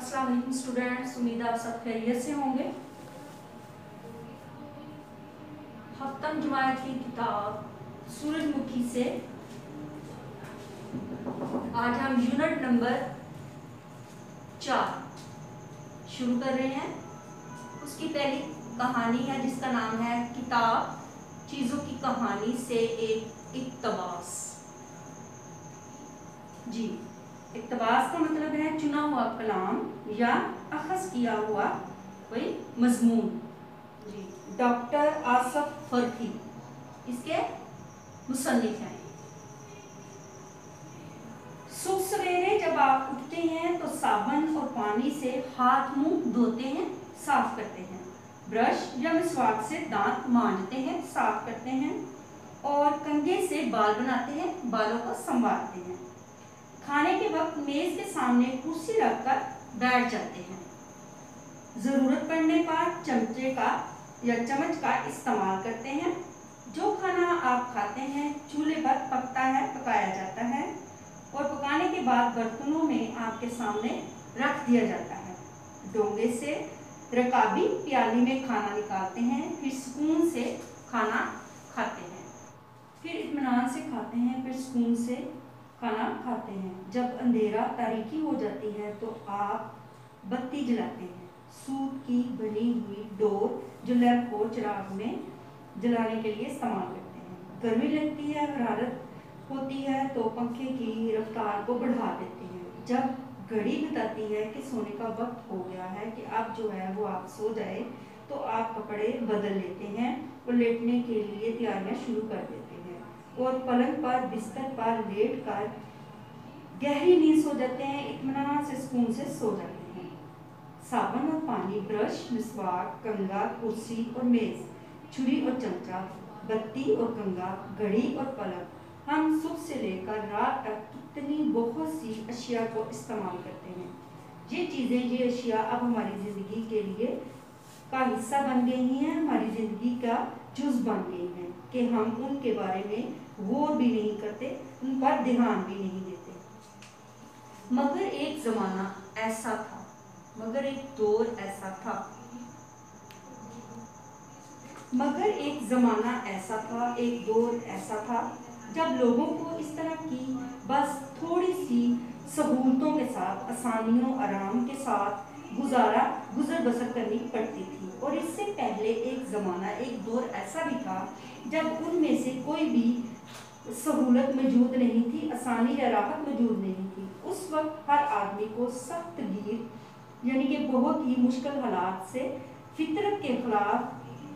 अस्सलाम वालेकुम स्टूडेंट्स, उम्मीद आप सब खैरियत से होंगे। हफ्तम जमात की किताब सूरजमुखी से आज हम यूनिट नंबर 4 शुरू कर रहे हैं। उसकी पहली कहानी है जिसका नाम है किताब चीज़ों की कहानी से एक इक्तबास। जी, इक्तबास का मतलब है चुना हुआ कलाम या अखज़ किया हुआ कोई मजमून। जी, डॉक्टर आसफ फरकी इसके मुसन्निफ हैं। सुबह सवेरे जब आप उठते हैं तो साबुन और पानी से हाथ मुंह धोते हैं, साफ करते हैं। ब्रश या मिसवाक से दांत मांजते हैं, साफ करते हैं और कंघे से बाल बनाते हैं, बालों को संवारते हैं। खाने के वक्त मेज के सामने कुर्सी रखकर बैठ जाते हैं। जरूरत पड़ने पर चमचे का या चम्मच का इस्तेमाल करते हैं। जो खाना आप खाते हैं चूल्हे पर पकता है, पकाया जाता है और पकाने के बाद बर्तनों में आपके सामने रख दिया जाता है। डोंगे से रकाबी प्याली में खाना निकालते हैं, फिर सुकून से खाना खाते हैं, फिर इत्मीनान से खाते हैं, फिर सुकून से खाना खाते हैं। जब अंधेरा तारीकी हो जाती है तो आप बत्ती जलाते हैं। सूत की बनी हुई डोर जो लैंप को चिराग में जलाने के लिए इस्तेमाल करते हैं। गर्मी लगती है, हरारत होती है तो पंखे की रफ्तार को बढ़ा देते हैं। जब घड़ी बताती है कि सोने का वक्त हो गया है, कि अब जो है वो आप सो जाए, तो आप कपड़े बदल लेते हैं और लेटने के लिए तैयारियां शुरू कर देते हैं और पलंग पर बिस्तर पर लेट कर गहरी नींद सो जाते हैं। इत्मीनान से सुकून से सो जाते हैं। साबुन और पानी, ब्रश, मिसवाक, कंघा, कुर्सी और मेज, छुरी और चमचा, बत्ती और कंघा, घड़ी और पलंग, हम सुबह से लेकर रात तक कितनी बहुत सी अशिया को इस्तेमाल करते हैं। ये चीज़ें, ये अशिया अब हमारी ज़िंदगी के लिए का हिस्सा बन गई हैं, हमारी ज़िंदगी का जुज़ बन गई हैं कि हम उनके बारे में गौर भी नहीं करते, उन पर ध्यान भी नहीं देते। मगर एक ज़माना ऐसा था, मगर एक दौर ऐसा था, मगर एक ज़माना ऐसा था, एक दौर ऐसा था जब लोगों को इस तरह की बस थोड़ी सी सहूलतों के साथ, आसानियों, आराम के साथ गुजर बसर करनी पड़ती थी। और इससे पहले एक ज़माना, एक दौर ऐसा भी था जब उनमें से कोई भी सहूलत मौजूद नहीं थी, आसानी या राहत मौजूद नहीं थी। उस वक्त हर आदमी को सख्त गिर यानी कि बहुत ही मुश्किल हालात से फितरत के खिलाफ,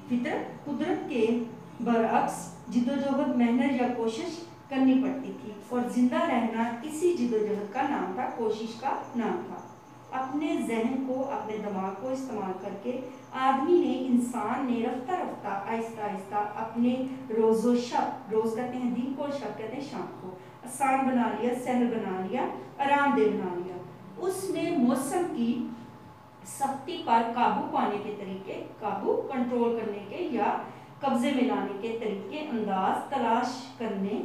फितरत कुदरत के बरअक्स जिद्दोजहद, मेहनत या कोशिश करनी पड़ती थी और जिंदा रहना इसी जिद्दोजहद का नाम था, कोशिश का नाम था। अपने जहन को, अपने दिमाग को इस्तेमाल करके आदमी ने, इंसान ने रफ्ता रफ्ता आहिस्ता आहिस्ता अपने रोज़ो शब, रोज़ कहते हैं दिन को, शब कहते हैं शाम को, आसान बना लिया, सहल बना लिया, आरामदेह बना लिया। उसने मौसम की सख्ती पर काबू पाने के तरीके, काबू कंट्रोल करने के या कब्जे में लाने के तरीके, अंदाज तलाश करने,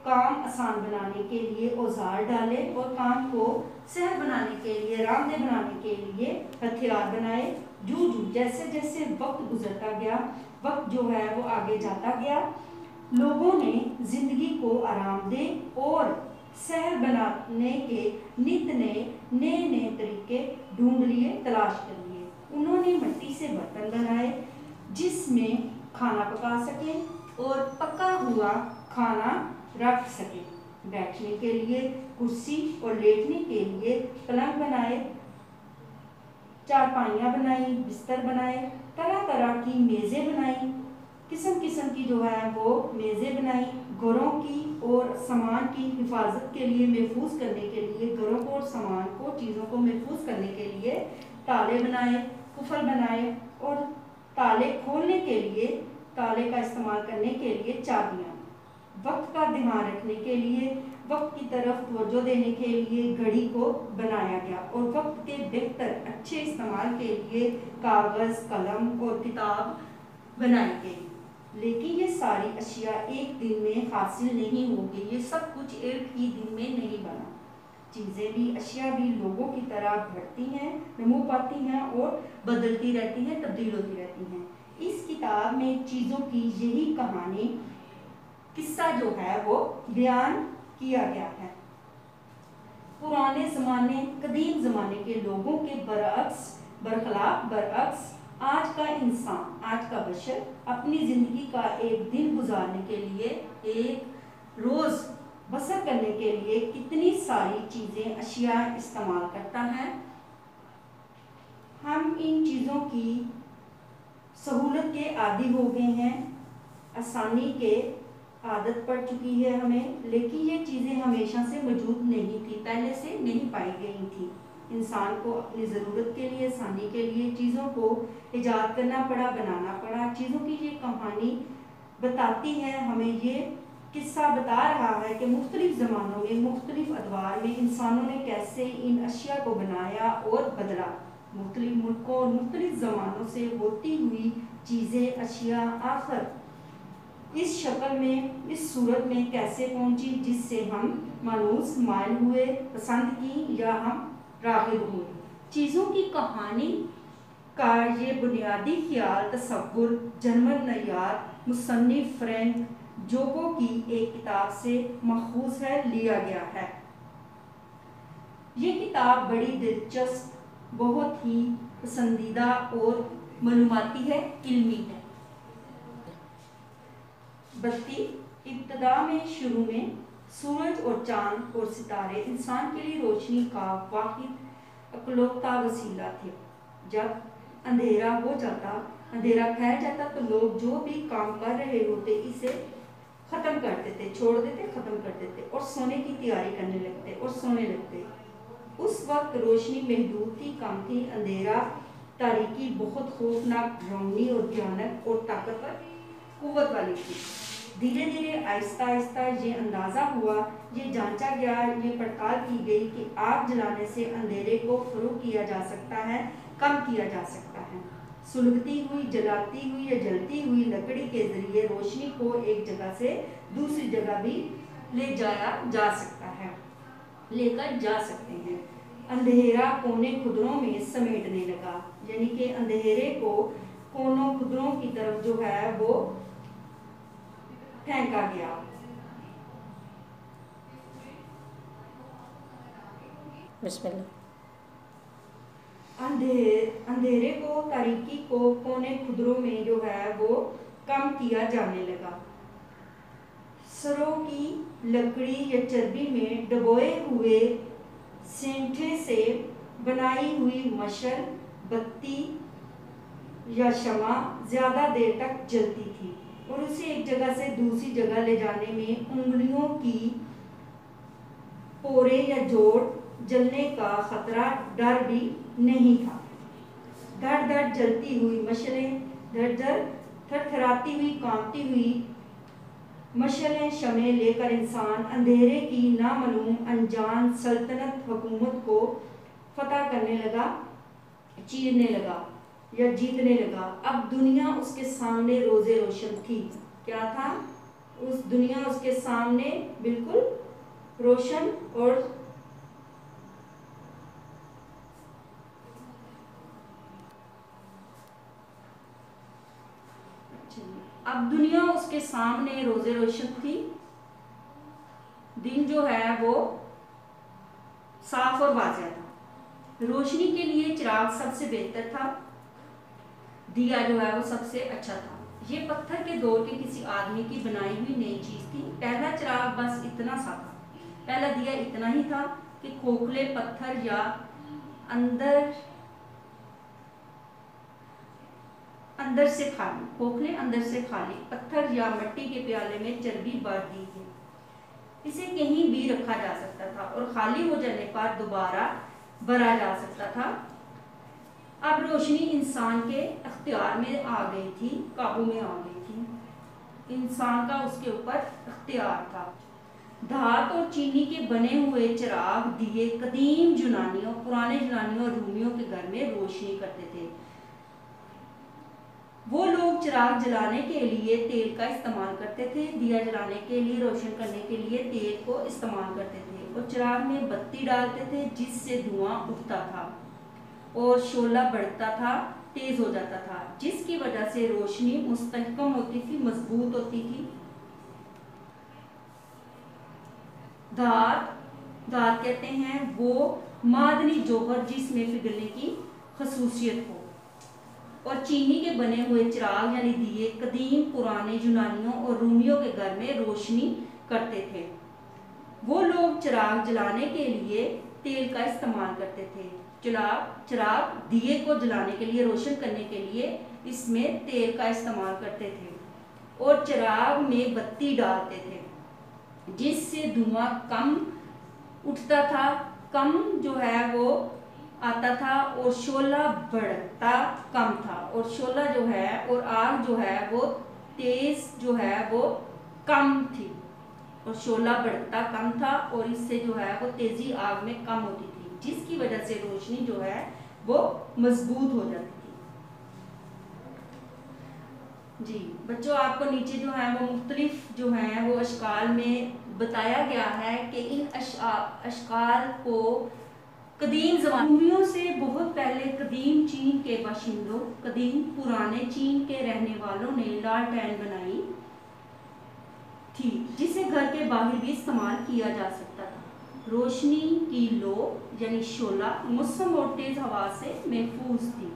काम आसान बनाने के लिए औजार डाले और काम को सहल बनाने के लिए, आरामदेह बनाने के लिए हथियार बनाए। जैसे जैसे वक्त गुजरता गया, वक्त जो है वो आगे जाता गया, लोगों ने जिंदगी को आरामदेह और सहल बनाने के नित नए नए तरीके ढूंढ लिए, तलाश कर लिए। उन्होंने मिट्टी से बर्तन बनाए जिसमें खाना पका सके और पका हुआ खाना रख सके। बैठने के लिए कुर्सी और लेटने के लिए पलंग बनाए, चारपाइयाँ बनाई, बिस्तर बनाए, तरह तरह की मेज़ें बनाई, किस्म किस्म की जो है वो मेज़ें बनाई। घरों की और सामान की हिफाजत के लिए, महफूज करने के लिए, घरों को और सामान को, चीज़ों को महफूज करने के लिए ताले बनाए, कुफल बनाए और ताले खोलने के लिए, ताले का इस्तेमाल करने के लिए चाबियाँ। वक्त का ध्यान रखने के लिए, वक्त की तरफ तवज्जो देने के लिए घड़ी को बनाया गया और वक्त के बेहतर अच्छे इस्तेमाल के लिए कागज़, कलम और किताब बनाई गई। लेकिन ये सारी अशिया एक दिन में हासिल नहीं होगी, ये सब कुछ एक ही दिन में नहीं बना। چیزیں بھی، اشیاء بھی لوگوں کی طرح بڑھتی ہیں، نمو پاتی ہیں اور بدلتی رہتی ہیں، تبدیل ہوتی رہتی ہیں۔ اس کتاب میں چیزوں کی یہی کہانی، قصہ جو ہے وہ بیان کیا گیا ہے۔ پرانے زمانے، قدیم زمانے کے لوگوں کے برعکس آج کا انسان، آج کا بشر اپنی زندگی کا ایک دن گزارنے کے لیے، ایک روز بسر کرنے کے لیے کتنی ساری چیزیں، اشیاء استعمال کرتا ہے۔ ہم ان چیزوں کی سہولت کے عادی ہو گئے ہیں، آسانی کے عادت پڑ چکی ہے ہمیں، لیکن یہ چیزیں ہمیشہ سے موجود نہیں تھی، پہلے سے نہیں پائی گئی تھی۔ انسان کو اپنی ضرورت کے لیے، آسانی کے لیے چیزوں کو ایجاد کرنا پڑا، بنانا پڑا۔ چیزوں کی یہ کہانی بتاتی ہے ہمیں، یہ قصہ بتا رہا ہے کہ مختلف زمانوں میں، مختلف ادوار میں انسانوں نے کیسے ان اشیاء کو بنایا اور بدلا۔ مختلف ملکوں اور مختلف زمانوں سے ہوتی ہوئی چیزیں، اشیاء آخر اس شکل میں، اس صورت میں کیسے پہنچی جس سے ہم مانوس مائل ہوئے، پسند کی یا ہم راغب ہوئے۔ چیزوں کی کہانی کا یہ بنیادی خیال، تصور جرمن نژاد مصنف فرینک جوکو کی ایک کتاب سے ماخوذ ہے، لیا گیا ہے۔ یہ کتاب بڑی دلچسپ، بہت ہی پسندیدہ اور معلوماتی ہے، علمی ہے۔ بتی ابتدا میں، شروع میں سورج اور چاند اور ستارے انسان کے لیے روشنی کا واحد اکلوتا وسیلہ تھے۔ جب اندھیرا ہو جاتا، اندھیرا پھیل جاتا تو لوگ جو بھی کام کر رہے ہوتے اسے ختم کر دیتے، چھوڑ دیتے، ختم کر دیتے اور سونے کی تیاری کرنے لگتے اور سونے لگتے۔ اس وقت روشنی محدود تھی، کم تھی، اندھیرا، تاریکی بہت خوفناک، ڈراؤنی اور بھیانک اور طاقتور قوت والی تھی۔ دھیرے دھیرے، آہستہ آہستہ یہ اندازہ ہوا، یہ جانچا گیا، یہ پڑتال کی گئی کہ آگ جلانے سے اندھیرے کو فروغ کیا جا سکتا ہے، کم کیا جا سکتا ہے۔ سلگتی ہوئی، جلاتی ہوئی یا جلتی ہوئی لکڑی کے ذریعے روشنی کو ایک جگہ سے دوسری جگہ بھی لے جایا جا سکتا ہے، لے کر جا سکتے ہیں۔ اندھیرا کونے خدروں میں سمیٹنے لگا، یعنی کہ اندھیرے کو کونوں خدروں کی طرف جو ہے وہ پھینکا گیا۔ بسم اللہ۔ اندھیرے کو، تاریکی کو کونے خدروں میں جو ہے وہ کم کیا جانے لگا۔ سروں کی لکڑی یا چربی میں ڈبوئے ہوئے سینٹھے سے بنائی ہوئی مشعل، بتی یا شمع زیادہ دیر تک جلتی تھی اور اسے ایک جگہ سے دوسری جگہ لے جانے میں انگلیوں کی پورے یا جوڑ جلنے کا خطرہ، ڈر بھی نہیں تھا۔ دھڑ دھڑ جلتی ہوئی مشعلیں، دھڑ دھڑ تھرتھراتی ہوئی، کانپتی ہوئی مشعلیں، شمعیں لے کر انسان اندھیرے کی نامعلوم انجان سلطنت، حکومت کو فتح کرنے لگا، چیرنے لگا یا جیتنے لگا۔ اب دنیا اس کے سامنے روز روشن تھی۔ کیا تھا؟ اس دنیا اس کے سامنے بالکل روشن اور اب دنیا اس کے سامنے روز روشن تھی۔ دن جو ہے وہ صاف اور واضح تھا۔ روشنی کے لیے چراغ سب سے بہتر تھا، دیا جو ہے وہ سب سے اچھا تھا۔ یہ پتھر کے دور کے کسی آدمی کی بنائی ہوئی نئی چیز تھی۔ پہلا چراغ بس اتنا سا تھا، پہلا دیا اتنا ہی تھا کہ کھوکھلے پتھر یا اندر سے خالی، کھوکھلے اندر سے خالی پتھر یا مٹی کے پیالے میں چربی بھر دی گئی، اسے کہیں بھی رکھا جا سکتا تھا اور خالی ہو جانے پر دوبارہ بھرا جا سکتا تھا۔ اب روشنی انسان کے اختیار میں آ گئی تھی، قابو میں آ گئی تھی، انسان کا اس کے اوپر اختیار تھا۔ دھات اور چینی کے بنے ہوئے چراغ دیے قدیم یونانیوں، پرانے یونانیوں اور رومیوں کے گھر میں روشنی کرتے تھے۔ وہ لوگ چراغ جلانے کے لیے تیل کا استعمال کرتے تھے، دیا جلانے کے لیے، روشن کرنے کے لیے تیل کو استعمال کرتے تھے اور چراغ میں بتی ڈالتے تھے جس سے دھواں اٹھتا تھا اور شعلہ بڑھتا تھا، تیز ہو جاتا تھا، جس کی وجہ سے روشنی مستحکم ہوتی تھی، مضبوط ہوتی تھی۔ دھات کہتے ہیں وہ معدنی جوہر جس میں پگھلنے کی خصوصیت ہو۔ اور چینی کے بنے ہوئے چراغ یعنی دیے قدیم پرانے یونانیوں اور رومیوں کے گھر میں روشنی کرتے تھے۔ وہ لوگ چراغ جلانے کے لیے تیل کا استعمال کرتے تھے۔ چراغ دیے کو جلانے کے لیے، روشن کرنے کے لیے اس میں تیل کا استعمال کرتے تھے اور چراغ میں بتی ڈالتے تھے جس سے دھواں کم اٹھتا تھا، کم جو ہے وہ آتا تھا اور شعلہ بڑھتا کم تھا، اور شعلہ جو ہے اور آگ جو ہے وہ تیز جو ہے وہ کم تھی، اور شعلہ بڑھتا کم تھا اور اس سے جو ہے وہ تیزی آگ میں کم ہوتی تھی، جس کی وجہ سے روشنی جو ہے وہ مضبوط ہو جاتی تھی۔ جی بچوں، آپ کو نیچے جو ہے وہ مختلف جو ہیں وہ اشکال میں بتایا گیا ہے کہ ان اشکال کو قدیم زمانوں سے بہت پہلے قدیم چین کے باشندوں، قدیم پرانے چین کے رہنے والوں نے لالٹین بنائی تھی جسے گھر کے باہر بھی استعمال کیا جا سکتا تھا۔ روشنی کی لو یعنی شعلہ موسم اور تیز ہوا سے محفوظ تھی،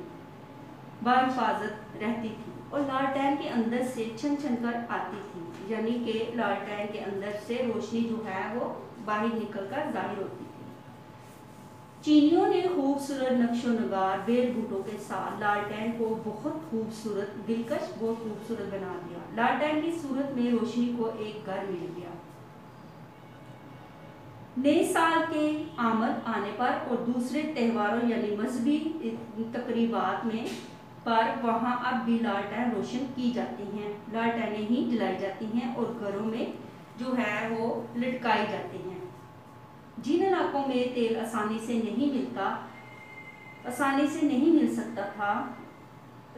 بحفاظت رہتی تھی اور لالٹین کے اندر سے چھن چھن کر آتی تھی، یعنی کہ لالٹین کے اندر سے روشنی جو ہے وہ باہر نکل کر ظاہر ہوتی تھی۔ چینیوں نے خوبصورت نقش و نگار بیل بوٹوں کے ساتھ لالٹین کو بہت خوبصورت، دلکش، بہت خوبصورت بنا دیا۔ لالٹین کی صورت میں روشنی کو ایک گھر مل گیا۔ نئے سال کے آمد آنے پر اور دوسرے تہواروں یعنی مذہبی تقریبات میں پر وہاں اب بھی لالٹین روشن کی جاتی ہیں، لالٹینیں ہی جلائی جاتی ہیں اور گھروں میں جو ہے وہ لٹکائی جاتی ہیں۔ جن علاقوں میں تیل آسانی سے نہیں مل سکتا تھا،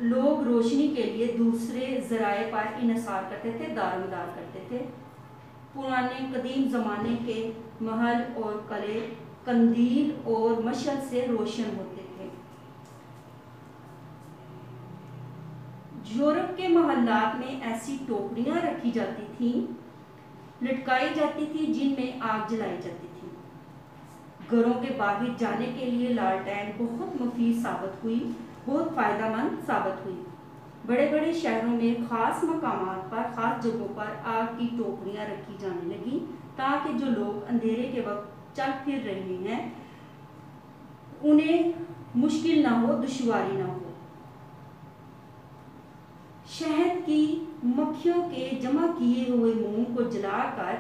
لوگ روشنی کے لیے دوسرے ذرائع پر انحصار کرتے تھے، دارومدار کرتے تھے۔ پرانے قدیم زمانے کے محل اور قلعے قندیل اور مشعل سے روشن ہوتے تھے۔ یورپ کے محلات میں ایسی ٹوکریاں رکھی جاتی تھیں، لٹکائی جاتی تھی جن میں آگ جلائی جاتی تھی۔ گھروں کے باہر جانے کے لیے لالٹین بہت مفید ثابت ہوئی، بہت فائدہ مند ثابت ہوئی۔ بڑے بڑے شہروں میں خاص مقامات پر، خاص جگہوں پر آگ کی ٹوکریاں رکھی جانے لگیں تاکہ جو لوگ اندھیرے کے وقت چل پھر رہے ہیں انہیں مشکل نہ ہو، دشواری نہ ہو۔ شہد کی مکھیوں کے جمع کیے ہوئے موم کو جلا کر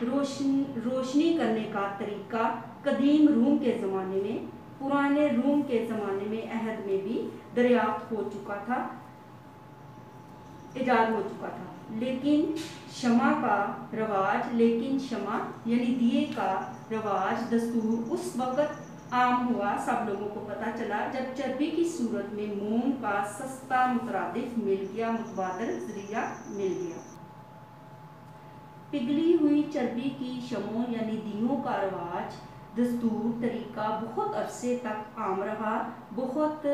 روشنی کرنے کا طریقہ قدیم روم کے زمانے میں، پرانے روم کے زمانے میں عہد میں بھی دریافت ہو چکا تھا، ایجاد ہو چکا تھا۔ لیکن شمع یعنی دیے کا رواج، دستور اس وقت عام ہوا، سب لوگوں کو پتہ چلا جب چربی کی صورت میں موم کا سستا مترادف مل گیا، متبادل ذریعہ مل گیا۔ پگھلی ہوئی چربی کی شمعوں یعنی دیوں کا رواج، دستور، طریقہ بہت عرصے تک عام رہا، بہت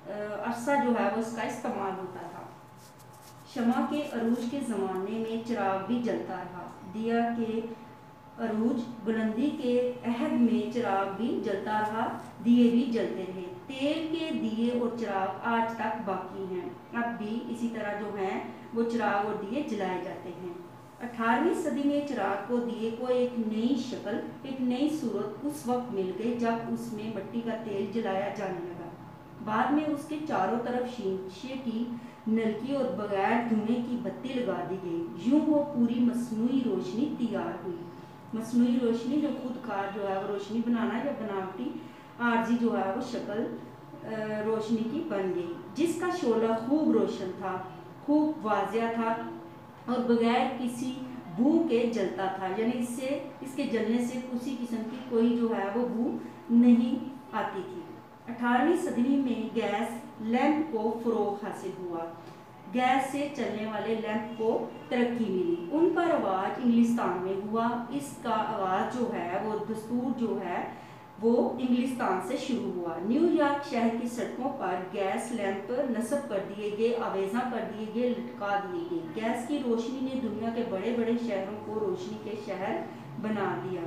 عرصہ جو ہے وہ اس کا استعمال ہوتا تھا۔ شمع کے عروج کے زمانے میں چراغ بھی جلتا رہا۔ دیا کے عروج، بلندی کے عہد میں چراغ بھی جلتا رہا، دیے بھی جلتے رہے۔ تیل کے دیے اور چراغ آج تک باقی ہیں، اب بھی اسی طرح جو ہیں وہ چراغ اور دیے جلائے جاتے ہیں۔ 18ویں صدی میں چراغ کو، دیے کو ایک نئی شکل، ایک نئی صورت اس وقت مل گئی جب اس میں مٹی کا تیل جلایا جانے لگا۔ بعد میں اس کے چاروں طرف شیشے کی نلکی اور بغیر دھوئیں کی بتی لگا دی گئی۔ یوں وہ پوری مصنوعی روشنی تیار ہوئی۔ مصنوعی روشنی جو خود کار جو ہے وہ روشنی بنانا یا بناوٹی عارضی جو ہے وہ شکل روشنی کی بن گئی، جس کا شعلہ خوب روشن تھا، خوب واضح تھا اور بغیر کسی بو کے جلتا تھا، یعنی اس کے جلنے سے کسی قسم کی کوئی جو ہے وہ بو نہیں آتی تھی۔ 18वीं सदी में गैस लैंप को फरोग हासिल हुआ। गैस से चलने वाले लैंप को तरक्की मिली। उनका रवाज इंग्लिस्तान में हुआ। इसका आगाज जो है वो दस्तूर जो है वो इंग्लिस्तान से शुरू हुआ। न्यूयॉर्क शहर की सड़कों पर गैस लैंप नस्ब कर दिए गए, आवेजा कर दिए गए, लटका दिए गए। गैस की रोशनी ने दुनिया के बड़े बड़े शहरों को रोशनी के शहर बना दिया।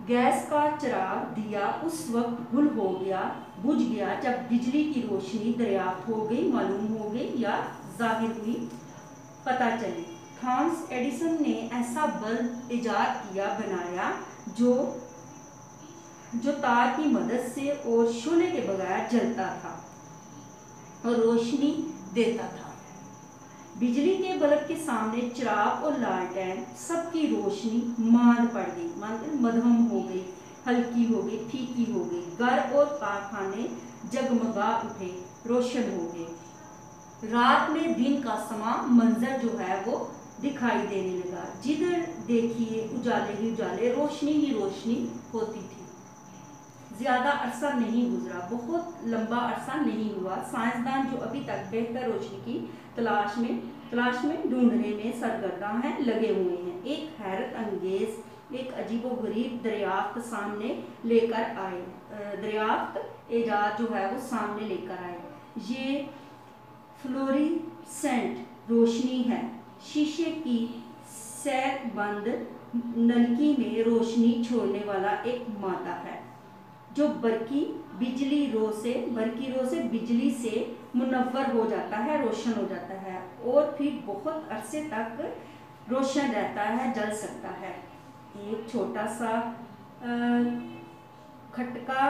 गैस का चिराग दिया उस वक्त गुल हो गया, बुझ गया जब बिजली की रोशनी दरियाफ्त हो गई, मालूम हो गई या जाहिर हुई, पता चली। थॉमस एडिसन ने ऐसा बल्ब इजाद किया, बनाया जो तार की मदद से और शोले के बगैर जलता था और रोशनी देता था। बिजली के बल्ब के सामने चिराग और लालटेन सबकी रोशनी मांद पड़ गई, मध्यम हो गई, हल्की हो गई, फीकी हो गई। घर और कारखाने जगमगा उठे, रोशन हो गए। रात में दिन का समा मंजर जो है वो दिखाई देने लगा। जिधर देखिए उजाले ही उजाले, रोशनी ही रोशनी होती थी। ज्यादा अरसा नहीं गुजरा, बहुत लंबा अरसा नहीं हुआ। साइंसदान जो अभी तक बेहतर रोशनी की तलाश में ढूंढने में सरगर्दा हैं, लगे हुए हैं। एक हैरत अंगेज, एक अजीबोगरीब दरियाफ्त सामने लेकर आए। दरियाफ्त इजाद जो है वो सामने लेकर आए। ये फ्लोरिसेंट रोशनी है। शीशे की सैक बंद नलकी में रोशनी छोड़ने वाला एक मादा है जो बरकी रो से बिजली से मुनव्वर हो जाता है, रोशन हो जाता है और फिर बहुत अरसे तक रोशन रहता है, जल सकता है। एक छोटा सा खटका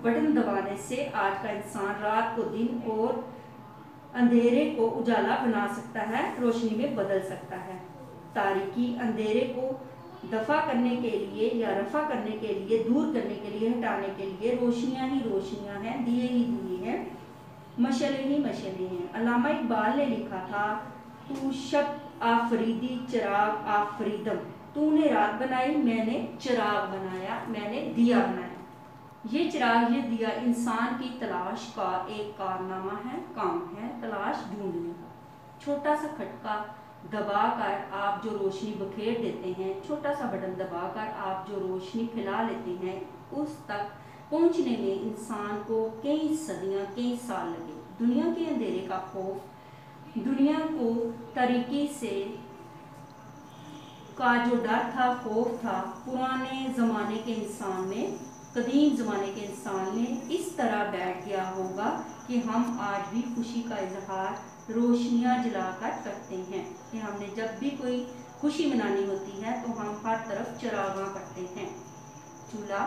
बटन दबाने से आज का इंसान रात को दिन और अंधेरे को उजाला बना सकता है, रोशनी में बदल सकता है। तारीकी अंधेरे को दफा करने के लिए या रफा करने के लिए, दूर करने के लिए, हटाने के लिए रोशनियां ही रोशनियां हैं, दिए ही दिए हैं, मशले ही मशले हैं। अल्लामा इकबाल ने लिखा था, तू शब आफरीदी चिराग आफरीदम, तूने रात बनाई मैंने चिराग बनाया, मैंने दिया बनाया। ये चिराग, ये दिया इंसान की तलाश का एक कारनामा है, काम है, तलाश ढूंढने का। छोटा सा खटका दबाकर आप जो रोशनी बखेर देते हैं, छोटा सा बटन दबाकर आप जो रोशनी फैला लेते हैं, उस तक पहुंचने में इंसान को कई सदियां, कई साल लगे। दुनिया के अंधेरे का खौफ, दुनिया को तारीकी से का जो डर था, खौफ था, पुराने ज़माने के इंसान में, कदीम ज़माने के इंसान में इस तरह बैठ गया होगा कि हम आज भी खुशी का इजहार रोशनियां जलाकर करते हैं कि हमने जब भी कोई खुशी मनानी होती है तो हम हर तरफ चिरागा करते हैं। चूल्हा,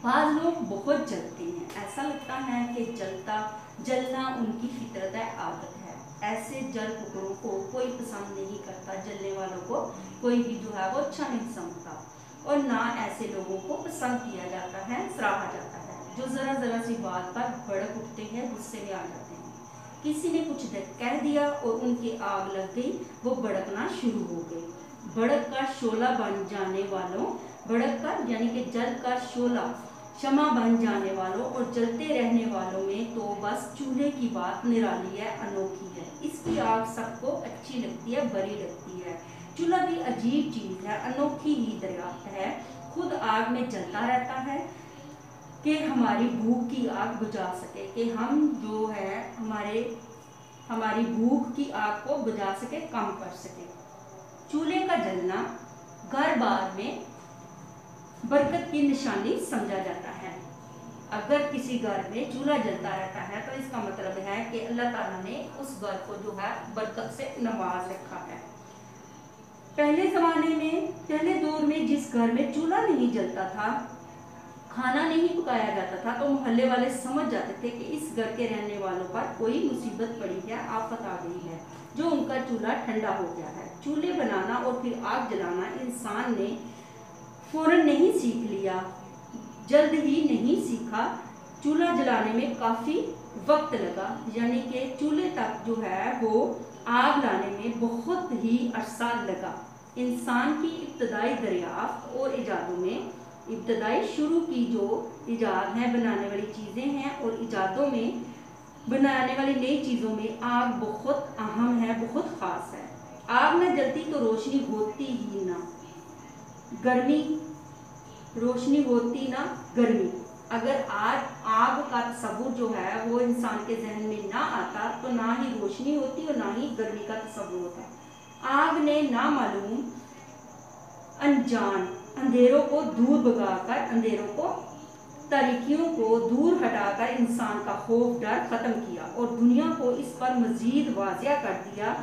बाज़ लोग बहुत जलते हैं, ऐसा लगता है कि जलना उनकी फितरत है, आदत है। ऐसे जल टुकड़ों को कोई पसंद नहीं करता, जलने वालों को कोई भी जो है वो अच्छा नहीं समझता और ना ऐसे लोगों को पसंद किया जाता है, सराहा जाता है जो ज़रा सी बात पर भड़क उठते हैं, गुस्से में आ जाते हैं। किसी ने कुछ कह दिया और उनकी आग लग गई, वो भड़कना शुरू हो गए। भड़क का शोला बन जाने वालों, भड़क का यानी कि जल का शोला शमा बन जाने वालों और जलते रहने वालों में तो बस चूल्हे की बात निराली है, अनोखी है। इसकी आग सबको अच्छी लगती है, बड़ी लगती है। चूल्हा भी अजीब चीज़ है, अनोखी ही दरियाफ्त है। खुद आग में जलता रहता है कि हमारी भूख की आग बुझा सके, कि हम जो है हमारी भूख की आग को बुझा सके, कम कर सके। चूल्हे का जलना घर बार में बरकत की निशानी समझा जाता है। अगर किसी घर में चूल्हा जलता रहता है तो इसका मतलब है कि अल्लाह ताला ने उस घर को जो है बरकत से नवाज रखा है। पहले दौर में जिस घर में चूल्हा नहीं जलता था, खाना नहीं पकाया जाता था, तो मोहल्ले वाले समझ जाते थे कि इस घर के रहने वालों पर कोई मुसीबत पड़ी है, आफत आ गई है, जो उनका चूल्हा ठंडा हो गया है। चूल्हे बनाना और फिर आग जलाना इंसान ने फौरन नहीं सीख लिया, जल्द ही नहीं सीखा। चूल्हा जलाने में काफ़ी वक्त लगा, यानी कि चूल्हे तक जो है वो आग लाने में बहुत ही अरसा लगा। इंसान की इब्तदाई दरियाफ्त और इजादों में ابتدائی شروع کی جو ایجاد ہے بنانے والی چیزیں ہیں اور ایجادوں میں بنانے والی نئی چیزوں میں آگ بہت اہم ہے، بہت خاص ہے۔ آگ نہ جلتی تو روشنی ہوتی ہی نہ گرمی، روشنی ہوتی نہ گرمی۔ اگر آگ کا تصور جو ہے وہ انسان کے ذہن میں نہ آتا تو نہ ہی روشنی ہوتی اور نہ ہی گرمی کا تصور ہوتا۔ آگ نے نامعلوم انجان اندھیروں کو دور بھگا کر، اندھیروں کو، تاریکیوں کو دور ہٹا کر انسان کا خوف ڈر ختم کیا اور دنیا کو اس پر مزید واضح کر دیا،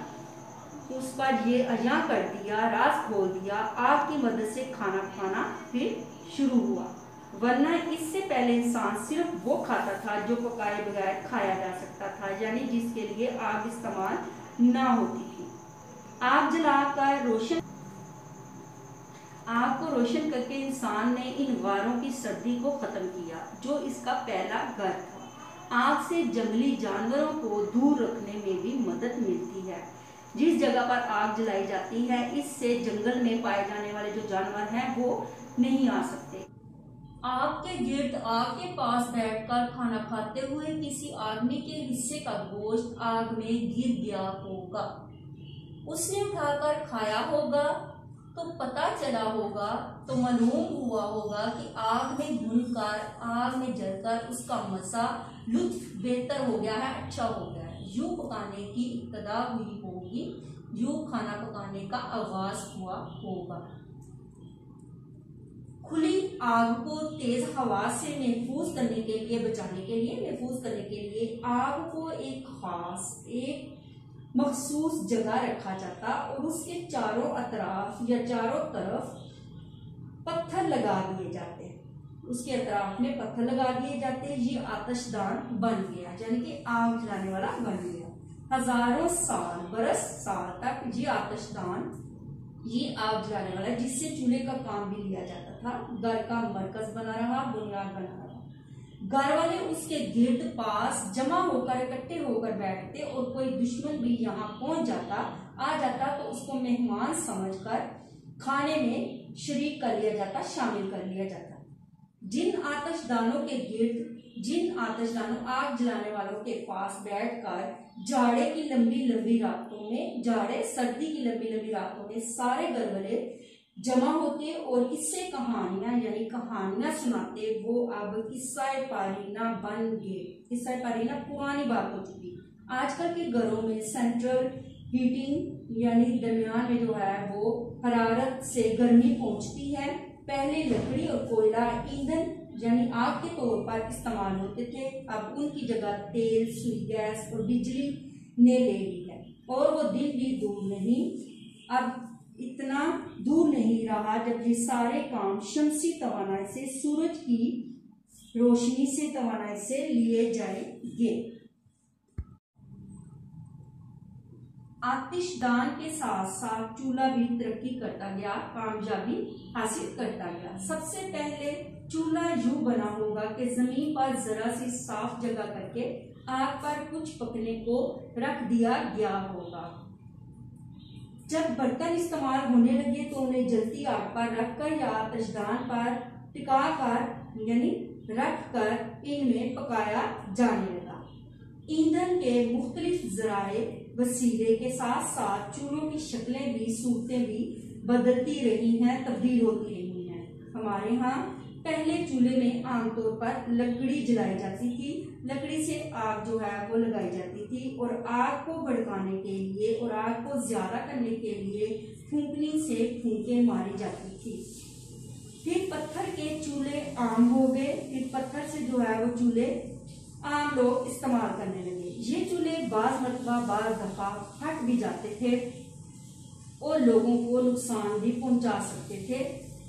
اس پر یہ عیاں کر دیا، راز کھول دیا۔ آگ کی مدد سے کھانا پکانا پھر شروع ہوا، ورنہ اس سے پہلے انسان صرف وہ کھاتا تھا جو پکائے بغیر کھایا جا سکتا تھا، یعنی جس کے لیے آگ استعمال نہ ہوتی تھی۔ آگ جلا کر آگ کو روشن کر کے انسان نے ان غاروں کی سردی کو ختم کیا جو اس کا پہلا گھر تھا۔ آگ سے جنگلی جانوروں کو دور رکھنے میں بھی مدد ملتی ہے۔ جس جگہ پر آگ جلائی جاتی ہے اس سے جنگل میں پائے جانے والے جو جانور ہیں وہ نہیں آ سکتے۔ آگ کے گرد، آگ کے پاس بیٹھ کر کھانا کھاتے ہوئے کسی آدمی کے حصے کا گوشت آگ میں گر گیا ہوگا، اس نے اٹھا کر کھایا ہوگا تو پتہ چلا ہوگا، تو معلوم ہوا ہوگا کہ آگ میں بھن کر، آگ میں جل کر اس کا مزہ، لطف بہتر ہو گیا ہے، اچھا ہو گیا ہے۔ یوں پکانے کی ابتدا ہوئی ہوگی، یوں کھانا پکانے کا آغاز ہوا ہوگا۔ کھلی آگ کو تیز ہوا سے محفوظ کرنے کے لیے، بچانے کے لیے، محفوظ کرنے کے لیے آگ کو ایک خاص، ایک مخصوص جگہ رکھا جاتا اور اس کے چاروں اطراف یا چاروں طرف پتھر لگا دیے جاتے، اس کے اطراف میں پتھر لگا دیے جاتے۔ یہ آتش دان بن گیا، یعنی کہ آگ جلانے والا بن گیا۔ ہزاروں سال، برس سال تک یہ آتش دان، یہ آگ جلانے والا جس سے چولہے کا کام بھی لیا جاتا تھا، گھر کا مرکز بنا رہا، بنیاد بنا رہا۔ گھر والے اس کے گرد پاس جمع ہو کر، اکٹھے ہو کر بیٹھتے اور کوئی دشمن بھی یہاں پہنچ جاتا، آ جاتا تو اس کو مہمان سمجھ کر کھانے میں شریک کر لیا جاتا، شامل کر لیا جاتا۔ جن آتش دانوں کے گرد، جن آتش دانوں، آگ جلانے والوں کے پاس بیٹھ کر جاڑے کی لمبی لمبی راتوں میں، جاڑے سردی کی لمبی لمبی راتوں میں سارے گھر والے جمع ہوتے اور قصے کہانیاں، یعنی کہانیاں سناتے، وہ اب قصہ پارینہ بن گئے۔ قصہ پارینہ پرانی بات ہو چکی۔ آج کل کے گھروں میں سینٹرل ہیٹنگ، یعنی درمیان میں جو ہے وہ حرارت سے گرمی پہنچتی ہے۔ پہلے لکڑی اور کوئلہ ایندھن یعنی آگ کے طور پر استعمال ہوتے تھے، اب ان کی جگہ تیل، سوئی گیس اور بجلی نے لے لی ہے، اور وہ دن بھی دور نہیں، اب اتنا دور نہیں رہا جب یہ سارے کام شمسی توانائی سے، سورج کی روشنی سے، توانائی سے لیے جائیں گے۔ آتش دان کے ساتھ ساتھ چولہا بھی ترقی کرتا گیا، کامیابی حاصل کرتا گیا۔ سب سے پہلے چولہا یوں بنا ہوگا کہ زمین پر ذرا سی صاف جگہ کر کے آگ پر کچھ پکنے کو رکھ دیا گیا ہوگا۔ جب برتن استعمال ہونے لگے تو انہیں جلتی آگ پر رکھ کر یا آتش دان پر ٹکا کر، یعنی رکھ کر ان میں پکایا جانے لگا۔ ایندھن کے مختلف ذرائع وسیلے کے ساتھ ساتھ چولہوں کی شکلیں بھی، صورتیں بھی بدلتی رہی ہیں، تبدیل ہوتی رہی ہیں۔ ہمارے ہاں پہلے چولہے میں عام طور پر لکڑی جلائی جاتی تھی، لکڑی سے آگ جو ہے وہ لگائی جاتی تھی، اور آگ کو بھڑکانے کے لیے اور آگ کو زیادہ کرنے کے لیے پھونکنی سے پھونکیں ماری جاتی تھی۔ پھر پتھر کے چولہے عام ہو گئے، پھر پتھر سے جو ہے وہ چولہے عام لوگ استعمال کرنے لگے۔ یہ چولہے بعض مرتبہ، بعض دفعہ پھٹ بھی جاتے تھے اور لوگوں کو نقصان بھی پہنچا سکتے تھے،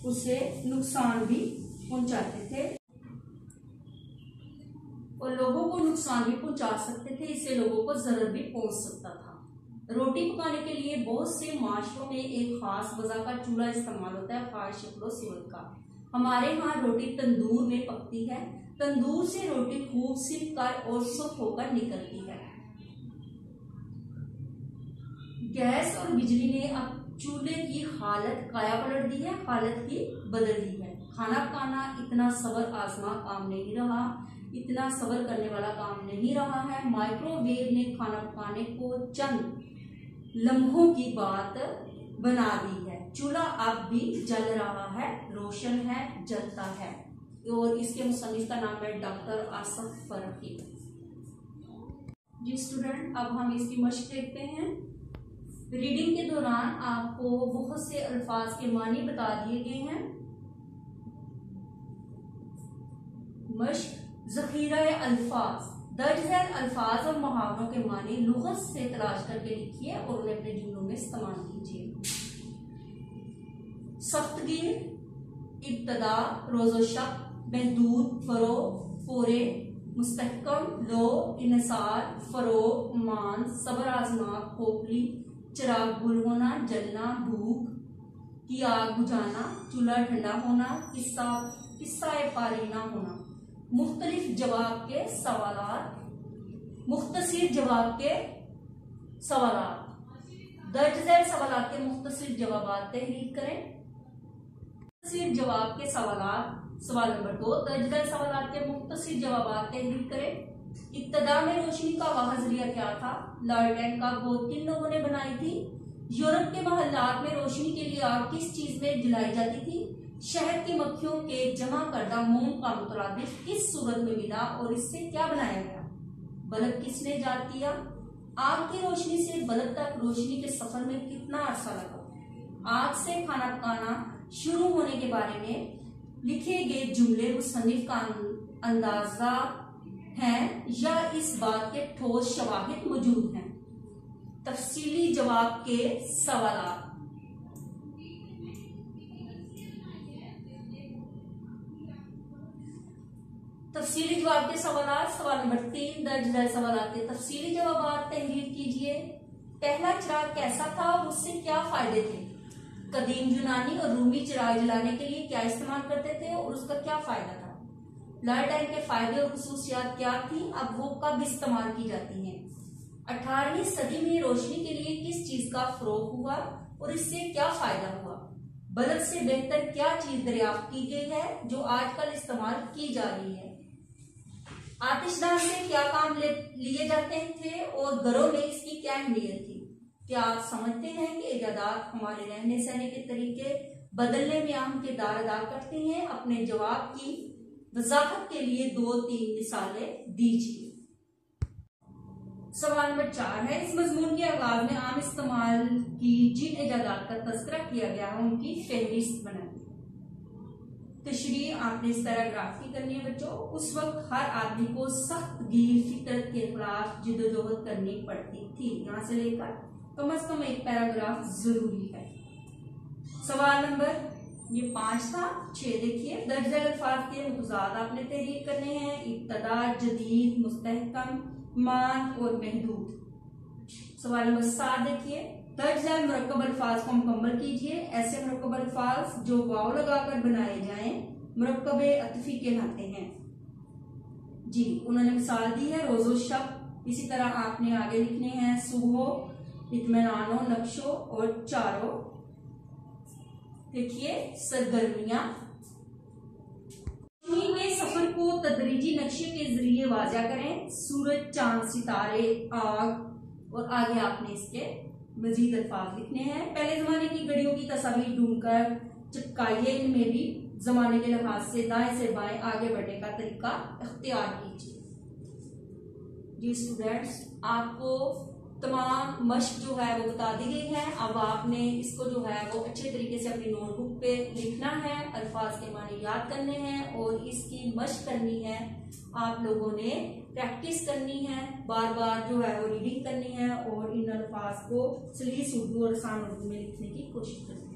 اسے نقصان بھی پہنچاتے تھے اور لوگوں کو نقصان بھی پہنچا سکتے تھے، اس سے لوگوں کو ضرر بھی پہنچ سکتا تھا۔ روٹی پکانے کے لیے بہت سے معاشروں میں ایک خاص وضع کا چولہا استعمال ہوتا ہے، خاص شکل و صورت کا۔ ہمارے ہاں روٹی تندور میں پکتی ہے، تندور سے روٹی خوب سک کر اور سرخ ہو کر نکلتی ہے۔ گیس اور بجلی نے اب چولہے کی حالت کایا پلٹ دی ہے، حالت کی بدل دی ہے۔ खाना पकाना इतना सब्र आजमा काम नहीं रहा, इतना सब्र करने वाला काम नहीं रहा है। माइक्रोवेव ने खाना पकाने को चंद लम्हों की बात बना दी है। चूल्हा अब भी जल रहा है, रोशन है, जलता है। और इसके मुसन्निफ का नाम है डॉक्टर आसफ फरकी। जी स्टूडेंट, अब हम इसकी मशक देखते हैं। रीडिंग के दौरान आपको बहुत से अल्फाज के मानी बता दिए गए हैं। मशक ज़ख़ीरा अल्फाज, दर्ज झैल अल्फाज और मुहावरों के मानी लुग़त से तलाश करके लिखिए और उन्हें अपने जुमलों में इस्तेमाल कीजिए। सख्तगीर, इब्तदा, रोज़ो शक, महदूद, फरो, फोरे, मुस्तहकम, लो, इनसार, फरोग, मान, सब्र आजमा, खोखली, चिराग गुल होना, जलना, भूख की आग बुझाना, चूल्हा ठंडा होना, किस्सा पारीना होना। मुख्तलिफ जवाब के सवालात, मुख्तसर जवाब के सवालात, दर्ज झैल सवालात के मुख्तसर जवाबात तहरीर करें। मुख्तसर जवाब के सवालात, सवाल नंबर 2, दर्ज झैल सवालात के मुख्तसर जवाबात तहरीर करें। इब्तदा में रोशनी का वाह जरिया क्या था? लालटेन का गोद किन लोगों ने बनाई थी? यूरोप के महल्लात में रोशनी के लिए आग किस चीज में जलाई जाती थी? शहद की मक्खियों के जमा करदा मोम का मुतरादिफ किस सूरत में मिला और इससे क्या बनाया गया? बल्ब किसने इजाद किया? आग की रोशनी से बल्ब तक रोशनी के सफर में कितना अरसा लगा? आग से खाना पकाना शुरू होने के बारे में लिखे गए जुमले मुसन्निफ का अंदाजा हैं या इस बात के ठोस शवाहिद मौजूद हैं? तफसीली जवाब के सवालात, तफसीली जवाब के सवालात, सवाल नंबर 3, दर्ज झैल सवालात के तफसीली जवाब तहरीर कीजिए। पहला चिराग कैसा था और उससे क्या फायदे थे? कदीम यूनानी और रूमी चिराग जलाने के लिए क्या इस्तेमाल करते थे और उसका क्या फायदा था? लालटेन के फायदे और खुसूसियात क्या थी? अब वो कब इस्तेमाल की जाती हैं? 18वीं सदी में रोशनी के लिए किस चीज का फरोग हुआ और इससे क्या फायदा हुआ? बल्ब से बेहतर क्या चीज दरियाफ्त की गई है जो आजकल इस्तेमाल की जा रही है? आतिशदान से क्या काम लिए जाते थे और घरों में इसकी क्या अहमियत थी? क्या आप समझते हैं कि इजादात हमारे रहने सहने के तरीके बदलने में अहम किरदार अदा करते हैं? अपने जवाब की वजाहत के लिए 2-3 मिसालें दीजिए। सवाल नंबर 4 है, इस मजमून के आगाज में आम इस्तेमाल की जिन इजादात का तज़किरा किया गया है उनकी फहरिस्त बनाइए। तशरीह आपने इस पैराग्राफ की करनी है बच्चों। उस वक्त हर आदमी को सख्त गीर फितरत के खिलाफ जिद्दोजहद करनी पड़ती थी। यहाँ से लेकर कम से कम एक पैराग्राफ जरूरी है। सवाल नंबर ये 5 था। 6 देखिए, दर्ज झैल अल्फाज के मुतज़ाद आपने तहरीर करने हैं। इब्तदा, जदीद, मुस्तहकम, मान और महदूद। सवाल नंबर 7 देखिए, दर्ज झैल मुरक्कब अल्फाज को मुकम्मल कीजिए। ऐसे मुरक्कब अल्फाज जो वाव लगाकर बनाए जाएं मुरक्कबे अतफी कहलाते हैं। जी, उन्होंने मिसाल दी है रोज़ो शब। इसी तरह आपने आगे लिखने हैं सुबहो, इत्मीनानो, नक्शो और चारो। देखिए सरगर्मियां में सफर को तदरीजी नक्शे के जरिए वाज़ा करें। सूरज, चांद, सितारे, आग और आगे आपने इसके मजीद अल्फाज लिखने हैं। पहले जमाने की घड़ियों की तस्वीर ढूंढकर चिपकाइए। इनमें भी जमाने के लिहाज से दाएं से बाएं आगे बढ़ने का तरीका इख्तियार कीजिए। जी स्टूडेंट्स, आपको तमाम मश्क जो है वो बता दी गई है। अब आपने इसको जो है वो अच्छे तरीके से अपनी नोटबुक पे लिखना है, अल्फाज के माने याद करने हैं और इसकी मश्क करनी है। आप लोगों ने प्रैक्टिस करनी है, बार बार जो है वो रीडिंग करनी है और इन अल्फाज को सलीस उर्दू और आसान उर्दू में लिखने की कोशिश करनी है।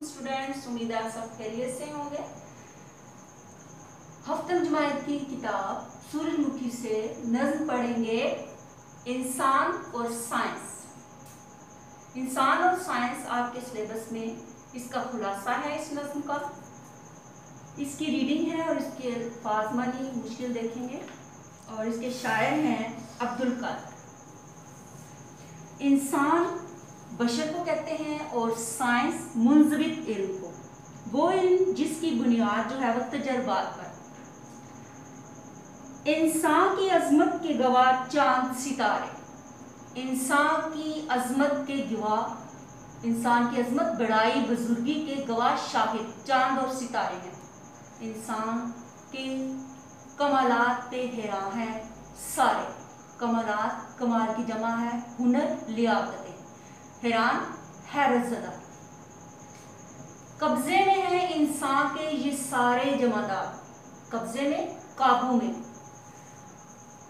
स्टूडेंट्स, उम्मीद है सब खैरियत से होंगे। हफ्तम जमायत की किताब सूरजमुखी से नज़्म पढ़ेंगे इंसान और साइंस। इंसान और साइंस आपके सिलेबस में इसका खुलासा है इस नज़्म का। इसकी रीडिंग है और इसके अल्फाज मानी मुश्किल देखेंगे और इसके शायर हैं अब्दुल कादिर। इंसान बशर को कहते हैं और साइंस मुंजबित इल्म को। वो इल्म जिसकी बुनियाद जो है वो तजर्बात पर। इंसान की अजमत के गवाह चांद सितारे, इंसान की अजमत के गवाह, इंसान की अजमत बड़ाई बुजुर्गी के गवाह शाहिद चांद और सितारे हैं। इंसान के कमालात पे हैरान है सारे, कमालात कमाल की जमा है हुनर लियाकतें, हैरान हैरत ज़दा। कब्जे में है इंसान के ये सारे जमादार, कब्जे में काबू में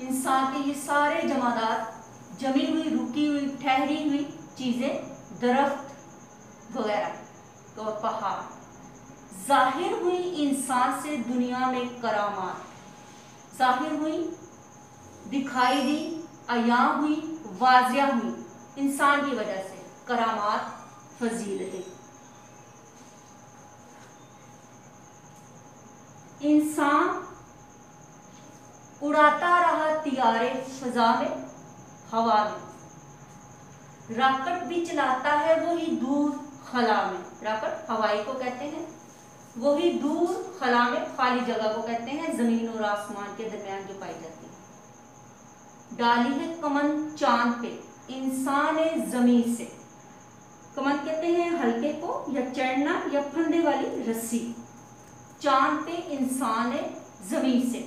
इंसान के ये सारे जमादार, जमी हुई रुकी हुई ठहरी हुई चीज़ें, दरख्त वगैरह और पहाड़। जाहिर हुई इंसान से दुनिया में करामात, जाहिर हुई दिखाई दी, अयां हुई वाजिया हुई इंसान की वजह से करामात फजीलतें। इंसान उड़ाता रहा तियारे फजा में हवा में, रॉकेट भी चलाता है वही दूर खला में, रॉकेट हवाई को कहते हैं, वही दूर खला में खाली जगह को कहते हैं, जमीन और आसमान के दरमियान जो पाई जाती है। डाली है कमन चांद पे इंसान जमीन से, कमन कहते हैं हल्के को या चढ़ना या फंदे वाली रस्सी, चांद पे इंसान जमीन से,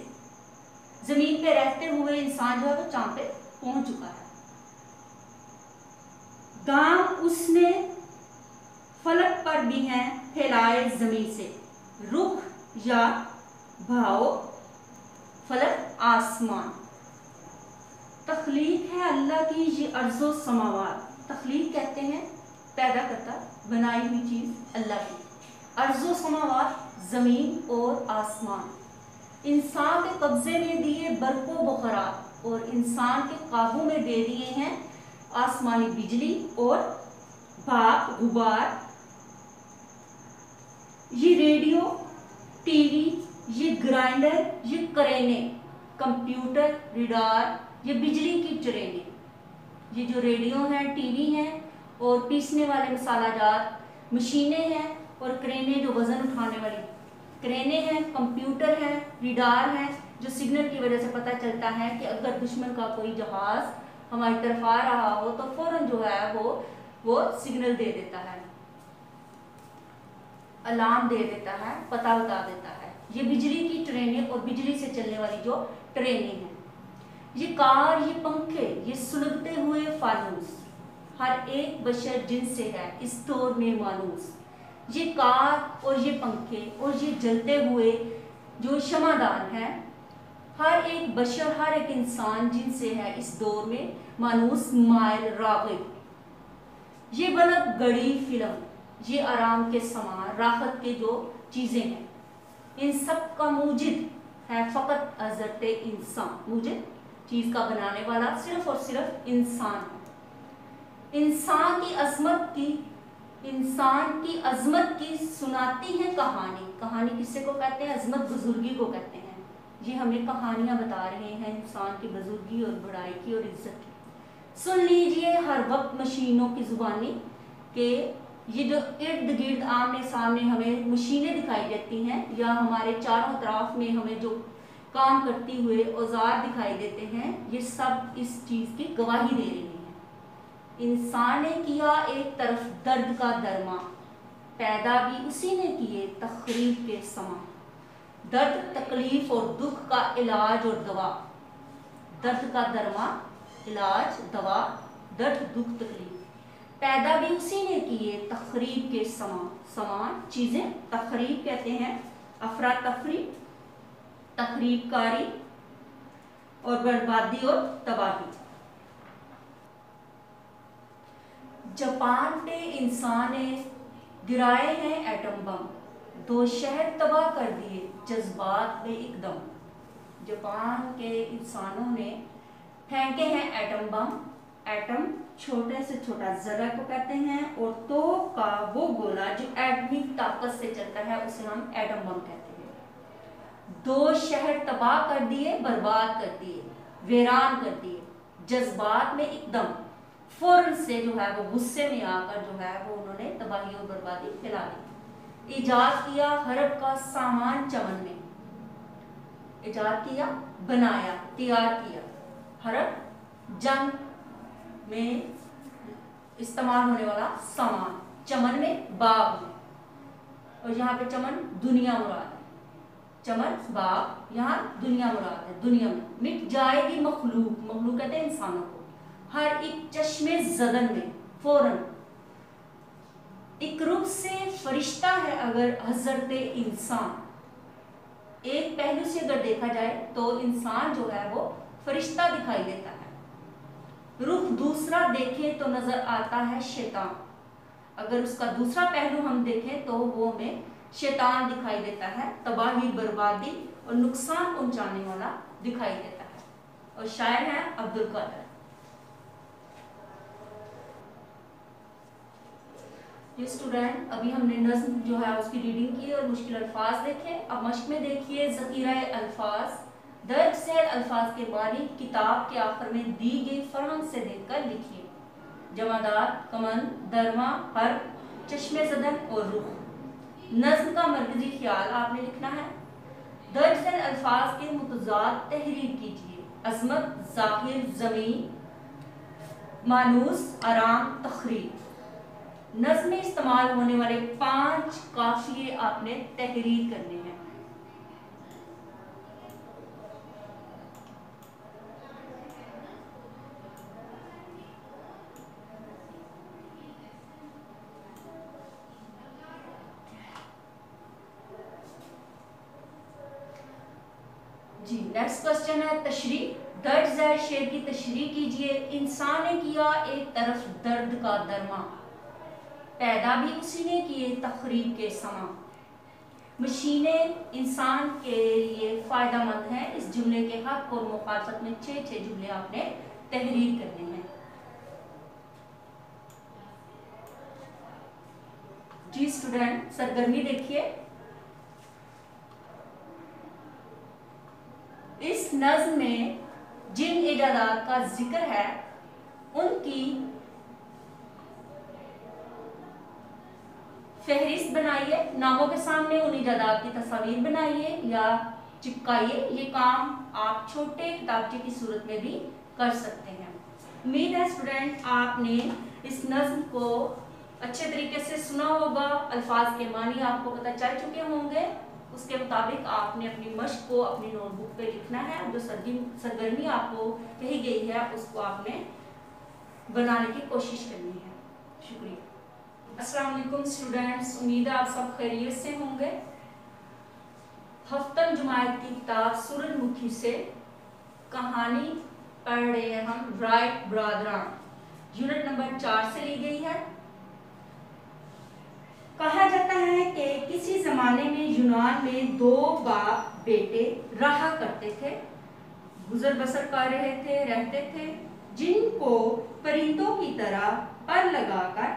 जमीन पे रहते हुए इंसान जो है वो चांद पे पहुंच चुका है। दाम उसने फलक पर भी हैं फैलाए जमीन से, रुख या भाव फलक आसमान। तख्लीक है अल्लाह की ये अर्ज़ो समावात, तख्लीक कहते हैं पैदा करता बनाई हुई चीज अल्लाह की, अर्ज़ो समावात जमीन और आसमान। इंसान के कब्जे में दिए बरको बुखरात और इंसान के काबू में दे दिए हैं आसमानी बिजली और भाप गुबार। ये रेडियो, टीवी, ये ग्राइंडर, ये करेने, कंप्यूटर, रिडार, ये बिजली की ट्रेनें, ये जो रेडियो हैं, टीवी हैं और पीसने वाले मसाला जात मशीनें हैं और क्रेनें जो वजन उठाने वाली क्रेनें हैं, कंप्यूटर हैं, रिडार हैं जो सिग्नल की वजह से पता चलता है कि अगर दुश्मन का कोई जहाज हमारी तरफ आ रहा हो तो फौरन जो है वो सिग्नल दे देता है, अलार्म दे देता है, पता बता देता है। ये बिजली की ट्रेनें और बिजली से चलने वाली जो ट्रेनें हैं, ये कार, ये पंखे, ये सुलगते हुए फानूस, हर एक बशर जिनसे है इस दौर में मानूस। ये कार और ये पंखे और ये जलते हुए जो शमादान हैं, हर एक बशर, हर एक इंसान जिनसे है इस दौर में मानूस मायल रागिब। ये बलब गड़ी फिल्म, ये आराम के समान राहत के जो चीज़ें हैं, इन सब का मूजिद है फ़कत हज़रत इंसान, मूजिद चीज़ का बनाने वाला सिर्फ और सिर्फ इंसान है। इंसान की अजमत की सुनाती है कहानी, कहानी किससे को कहते हैं? अजमत बुजुर्गी को कहते हैं। ये हमें कहानियां बता रहे हैं इंसान की बुजुर्गी और बड़ाई की और इज्जत की। सुन लीजिए हर वक्त मशीनों की जुबानी के ये जो इर्द गिर्द आमने सामने हमें मशीनें दिखाई देती हैं या हमारे चारों तरफ में हमें जो काम करती हुए औजार दिखाई देते हैं, ये सब इस चीज़ की गवाही दे रही हैं। इंसान ने किया एक तरफ दर्द का दरमा, पैदा भी उसी ने किए तखरीब के समा। दर्द तकलीफ और दुख का इलाज और दवा, दर्द का दरमा इलाज दवा, दर्द दुख तकलीफ, पैदा भी उसी ने किए तखरीब के समान चीज़ें। तखरीब कहते हैं अफरा तफरी, तखरीबकारी और बर्बादी और तबाही। जापान पे इंसान ने गिराए हैं एटम बम, 2 शहर तबाह कर दिए जज्बात में एकदम। जापान के इंसानों ने फेंके हैं एटम बम, एटम छोटे से छोटा जरा को कहते हैं और तोप का वो गोला जो एटमिक ताकत से चलता है उसे हम एटम बम कहते हैं। 2 शहर तबाह कर दिए, बर्बाद कर दिए, वीरान कर दिए, जज्बात में एकदम फौरन से जो है वो गुस्से में आकर जो है वो उन्होंने तबाही और बर्बादी फैला दी। ایجاد کیا حرب کا سامان چمن میں، ایجاد کیا بنایا تیار کیا، حرب جنگ میں استعمال ہونے والا سامان، چمن میں باغ میں، اور یہاں پہ چمن دنیا مراد ہے، چمن باغ یہاں دنیا مراد ہے، دنیا میں مٹ جائے گی مخلوق، مخلوق کہتے ہیں انسانوں کو، ہر ایک چشمے زدن میں فوراً، ایک رخ سے فرشتہ ہے اگر حضرت انسان، ایک پہلو سے اگر دیکھا جائے تو انسان جو ہے وہ فرشتہ دکھائی دیتا ہے، رخ دوسرا دیکھیں تو نظر آتا ہے شیطان، اگر اس کا دوسرا پہلو ہم دیکھیں تو وہ ہمیں شیطان دکھائی دیتا ہے، تباہی بربادی اور نقصان پہنچانے والا دکھائی دیتا ہے، اور شاعر ہے عبد القادر۔ یہ اسٹوڈنٹ ابھی ہم نے نظم جو ہے اس کی ریڈنگ کی اور مشکل الفاظ دیکھے، اب مشق میں دیکھیے ذخیرہ الفاظ، درج ذیل الفاظ کے معنی کتاب کے آخر میں دی گئی فرہنگ سے دیکھ کر لکھیے، جمادات، کمن، درما، حرف، چشمے زدن اور رخ۔ نظم کا مرکزی خیال آپ نے لکھنا ہے، درج ذیل الفاظ کے متضاد تحریر کیجیے، عظمت، ظاہر، زمین، مانوس، آرام، تخریب۔ نظم میں استعمال ہونے والے 5 قافیے آپ نے تحریر کرنے ہیں۔ جی نیکسٹ کوسچن ہے تشریح، درج ذیل شعر کی تشریح کیجیے، انسان نے کیا ایک طرف درد کا درما، پیدا بھی اسی نے کیے تخریب کے سما، مشینیں انسان کے لیے فائدہ مند ہیں، اس جملے کے حق اور مخالفت میں 6 جملے آپ نے تحریر کرنے ہیں۔ جی اسٹوڈنٹ سرگرمی دیکھیے، اس نظم میں جن ایجادات کا ذکر ہے ان کی فہرست بنائیے، ناموں کے سامنے ان ایجادات کی تصاویر بنائیے یا چپکائیے، یہ کام آپ چھوٹے کتابچے کی صورت میں بھی کر سکتے ہیں۔ امید ہے اسٹوڈنٹ آپ نے اس نظم کو اچھے طریقے سے سنا ہوگا، الفاظ کے معنی آپ کو پتہ چل چکے ہوں گے، اس کے مطابق آپ نے اپنی مشق کو اپنی نوٹ بک پہ لکھنا ہے، جو سرگرمی آپ کو کہی گئی ہے اس کو آپ نے بنانے کی کوشش کرنی ہے۔ شکریہ۔ السلام علیکم اسٹوڈنٹس، امید ہے آپ سب خیریت سے ہوں گے۔ ہفتم جماعت کی کتاب سورج مکھی سے کہانی پڑھ رہے ہیں ہم، رائٹ برادران، یونٹ نمبر 4 سے لی گئی ہے۔ کہا جاتا ہے کہ کسی زمانے میں یونان میں 2 باپ بیٹے رہا کرتے تھے، گزر بسر کر رہتے تھے، جن کو پرندوں کی طرح پر لگا کر،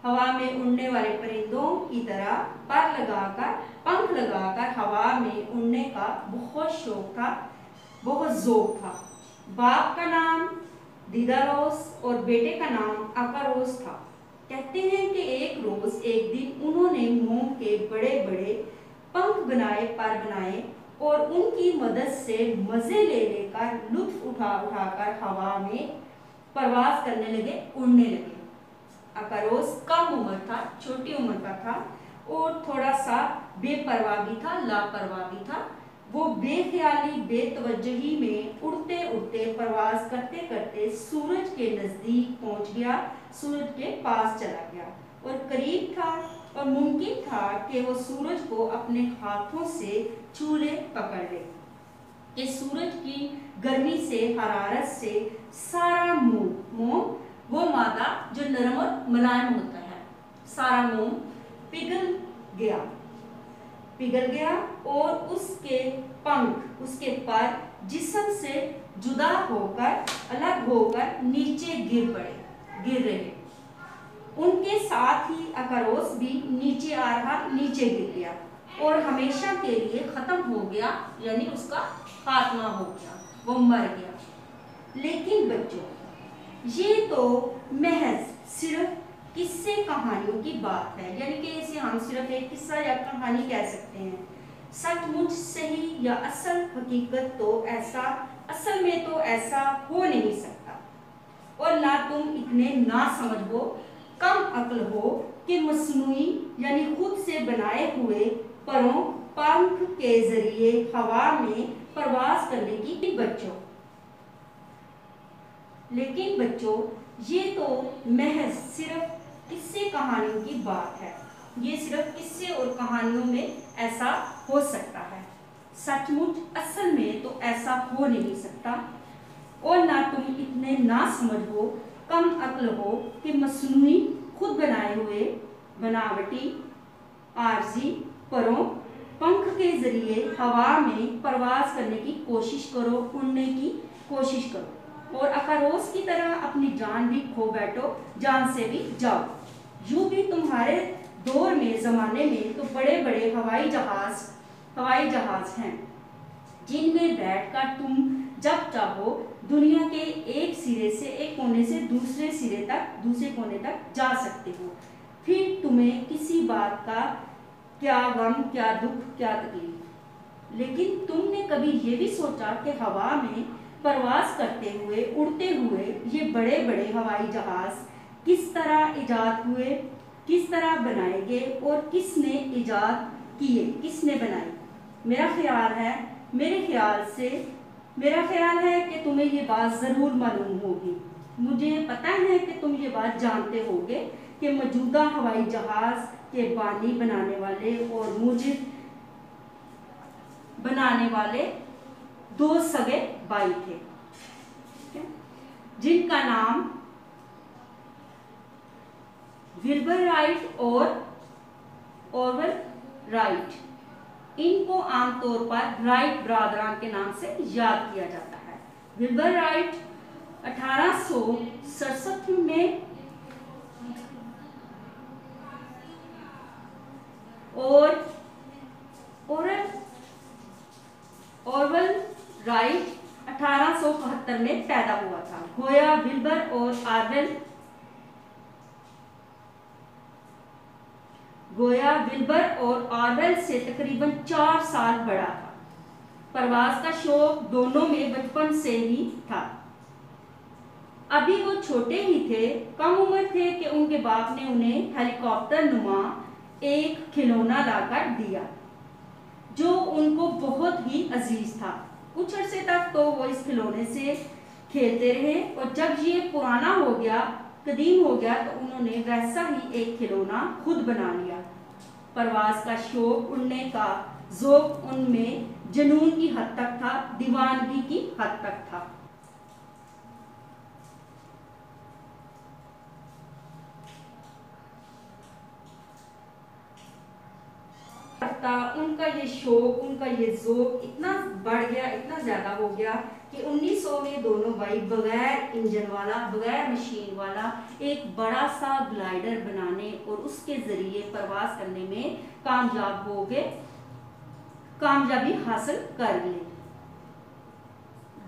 ہوا میں اڑنے والے پرندوں کی طرح پر لگا کر، پنکھ لگا کر ہوا میں اڑنے کا بہت شوق تھا، بہت ذوق تھا۔ باپ کا نام دیداروس اور بیٹے کا نام اکاروس تھا۔ کہتے ہیں کہ ایک دن انہوں نے موم کے بڑے بڑے پنکھ بنائے، پر بنائے، اور ان کی مدد سے مزے لے کر، لطف اٹھا کر ہوا میں پرواز کرنے لگے، اڑنے لگے۔ اکاروس کم عمر تھا، چھوٹی عمر کا تھا اور تھوڑا سا بے پرواہ بھی تھا، لاپرواہ بھی تھا۔ وہ بے خیالی، بے توجہی میں اڑتے اڑتے، پرواز کرتے کرتے سورج کے نزدیک پہنچ گیا، سورج کے پاس چلا گیا، اور قریب تھا اور ممکن تھا کہ وہ سورج کو اپنے ہاتھوں سے چھو لے، پکڑ لے، کہ سورج کی گرمی سے، حرارت سے سارا موم، وہ مادہ جو نرم اور ملائم ہوتا ہے، سارا موم پگھل گیا اور اس کے پنکھ، اس کے پر جسم سے جدا ہو کر، الگ ہو کر نیچے گر رہے۔ ان کے ساتھ ہی اکاروس بھی نیچے آ رہا، نیچے گر گیا اور ہمیشہ کے لیے ختم ہو گیا، یعنی اس کا خاتمہ ہو گیا، وہ مر گیا۔ لیکن بچوں، یہ تو محض صرف किस्से कहानियों की बात है, यानी कि इसे हम सिर्फ एक किस्सा या कहानी कह सकते हैं। सचमुच, सही या असल, हकीकत तो ऐसा, असल में तो ऐसा हो नहीं सकता। और ना तुम इतने ना समझ हो, कम अक्ल हो कि मसनूई यानी खुद से बनाए हुए परों, पंख के जरिए हवा में परवास करने की बच्चों। लेकिन बच्चों, ये तो महज सिर्फ किस्से कहानियों की बात है। ये सिर्फ किस्से और कहानियों में ऐसा हो सकता है। सचमुच, असल में तो ऐसा हो नहीं सकता। और ना तुम इतने ना समझ हो, कम अक्ल हो कि मसनूई खुद बनाए हुए बनावटी आरजी परों, पंख के जरिए हवा में परवास करने की कोशिश करो, उड़ने की कोशिश करो और अकारोस की तरह अपनी जान भी खो बैठो, जान से भी जाओ। यूं भी तुम्हारे दौर में, जमाने में तो बड़े बड़े हवाई जहाज हैं, जिनमें बैठकर तुम जब चाहो दुनिया के एक सिरे से, एक कोने से दूसरे कोने तक जा सकते हो। फिर तुम्हें किसी बात का क्या गम, क्या दुख, क्या तकलीफ। लेकिन तुमने कभी ये भी सोचा कि हवा में परवास करते हुए, उड़ते हुए ये बड़े बड़े हवाई जहाज किस तरह इजाद हुए, किस तरह बनाए गए और किसने इजाद किए, किसने बनाए? मेरा ख्याल है कि तुम्हें ये बात ज़रूर मालूम होगी। मुझे पता है कि तुम ये बात जानते होगे कि मौजूदा हवाई जहाज के बानी, बनाने वाले और मुजिब बनाने वाले दो सगे भाई थे, जिनका नाम विल्बर राइट और ऑरवेल राइट। इनको आमतौर पर राइट ब्रादरान के नाम से याद किया जाता है। विल्बर राइट 1867 में और ऑरवेल राइट 1871 में पैदा हुआ था। गोया विल्बर और ऑरवेल से तकरीबन 4 साल बड़ा था। प्रवास का शौक दोनों में बचपन से ही था। अभी वो छोटे ही थे, कम उम्र थे कि उनके बाप ने उन्हें हेलीकॉप्टर नुमा एक खिलौना लाकर दिया, जो उनको बहुत ही अजीज था। कुछ अरसे तक तो वो इस खिलौने से खेलते रहे और जब ये पुराना हो गया, कदीम हो गया, तो उन्होंने वैसा ही एक खिलौना खुद बना लिया। प्रवास का शौक, उड़ने का ज़ौक़ उनमें जुनून की हद तक था, दीवानगी की हद तक था। उनका ये शौक, उनका ये ज़ौक़ इतना बढ़ गया, इतना ज़्यादा हो गया कि 1900 में दोनों भाई बगैर इंजन वाला, बगैर मशीन वाला एक बड़ा सा ग्लाइडर बनाने और उसके ज़रिए प्रवास करने में कामयाब हो गए, कामयाबी हासिल कर लिए।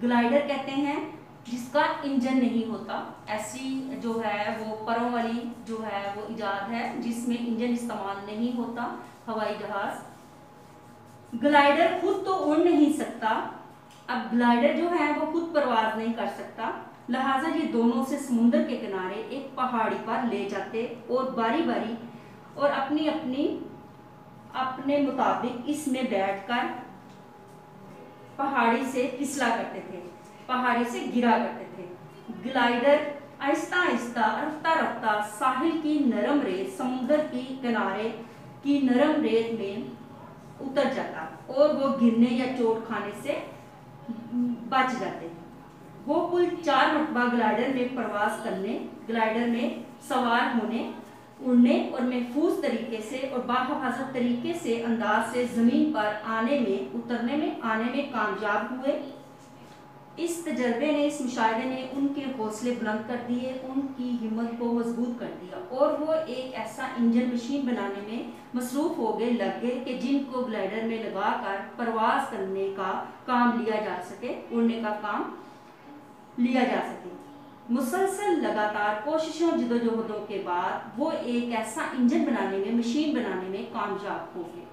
ग्लाइडर कहते हैं जिसका इंजन नहीं होता, ऐसी जो है वो परों वाली जो है वो इजाद है जिसमें इंजन इस्तेमाल नहीं होता, हवाई जहाज। ग्लाइडर खुद तो उड़ नहीं सकता, अब ग्लाइडर जो है वो खुद परवाज नहीं कर सकता, लिहाजा ये दोनों से समुद्र के किनारे एक पहाड़ी पर ले जाते और बारी बारी और अपने मुताबिक इसमें बैठकर पहाड़ी से फिसला करते थे, पहाड़ी से गिरा करते थे। ग्लाइडर आहिस्ता आहिस्ता, रफ्ता रफ्ता साहिल की नरम रेत, समुद्र की किनारे की नरम रेत में उतर जाता और वो गिरने या चोट खाने से बच जाते। वो कुल 4 मरतबा ग्लाइडर में प्रवास करने, ग्लाइडर में सवार होने, उड़ने और महफूज तरीके से और बाहिफाजत तरीके से अंदाज से ज़मीन पर आने में, उतरने में, आने में कामयाब हुए। इस तजर्बे ने, इस मुशाहिदे ने उनके हौसले बुलंद कर दिए, उनकी हिम्मत को मजबूत कर दिया और वो एक ऐसा इंजन मशीन बनाने में मसरूफ़ हो गए, लग गए कि जिनको ग्लाइडर में लगाकर परवास करने का काम लिया जा सके, उड़ने का काम लिया जा सके। मुसलसल लगातार कोशिशों जदोजहदों के बाद वो एक ऐसा इंजन बनाने में, मशीन बनाने में कामयाब हो गए।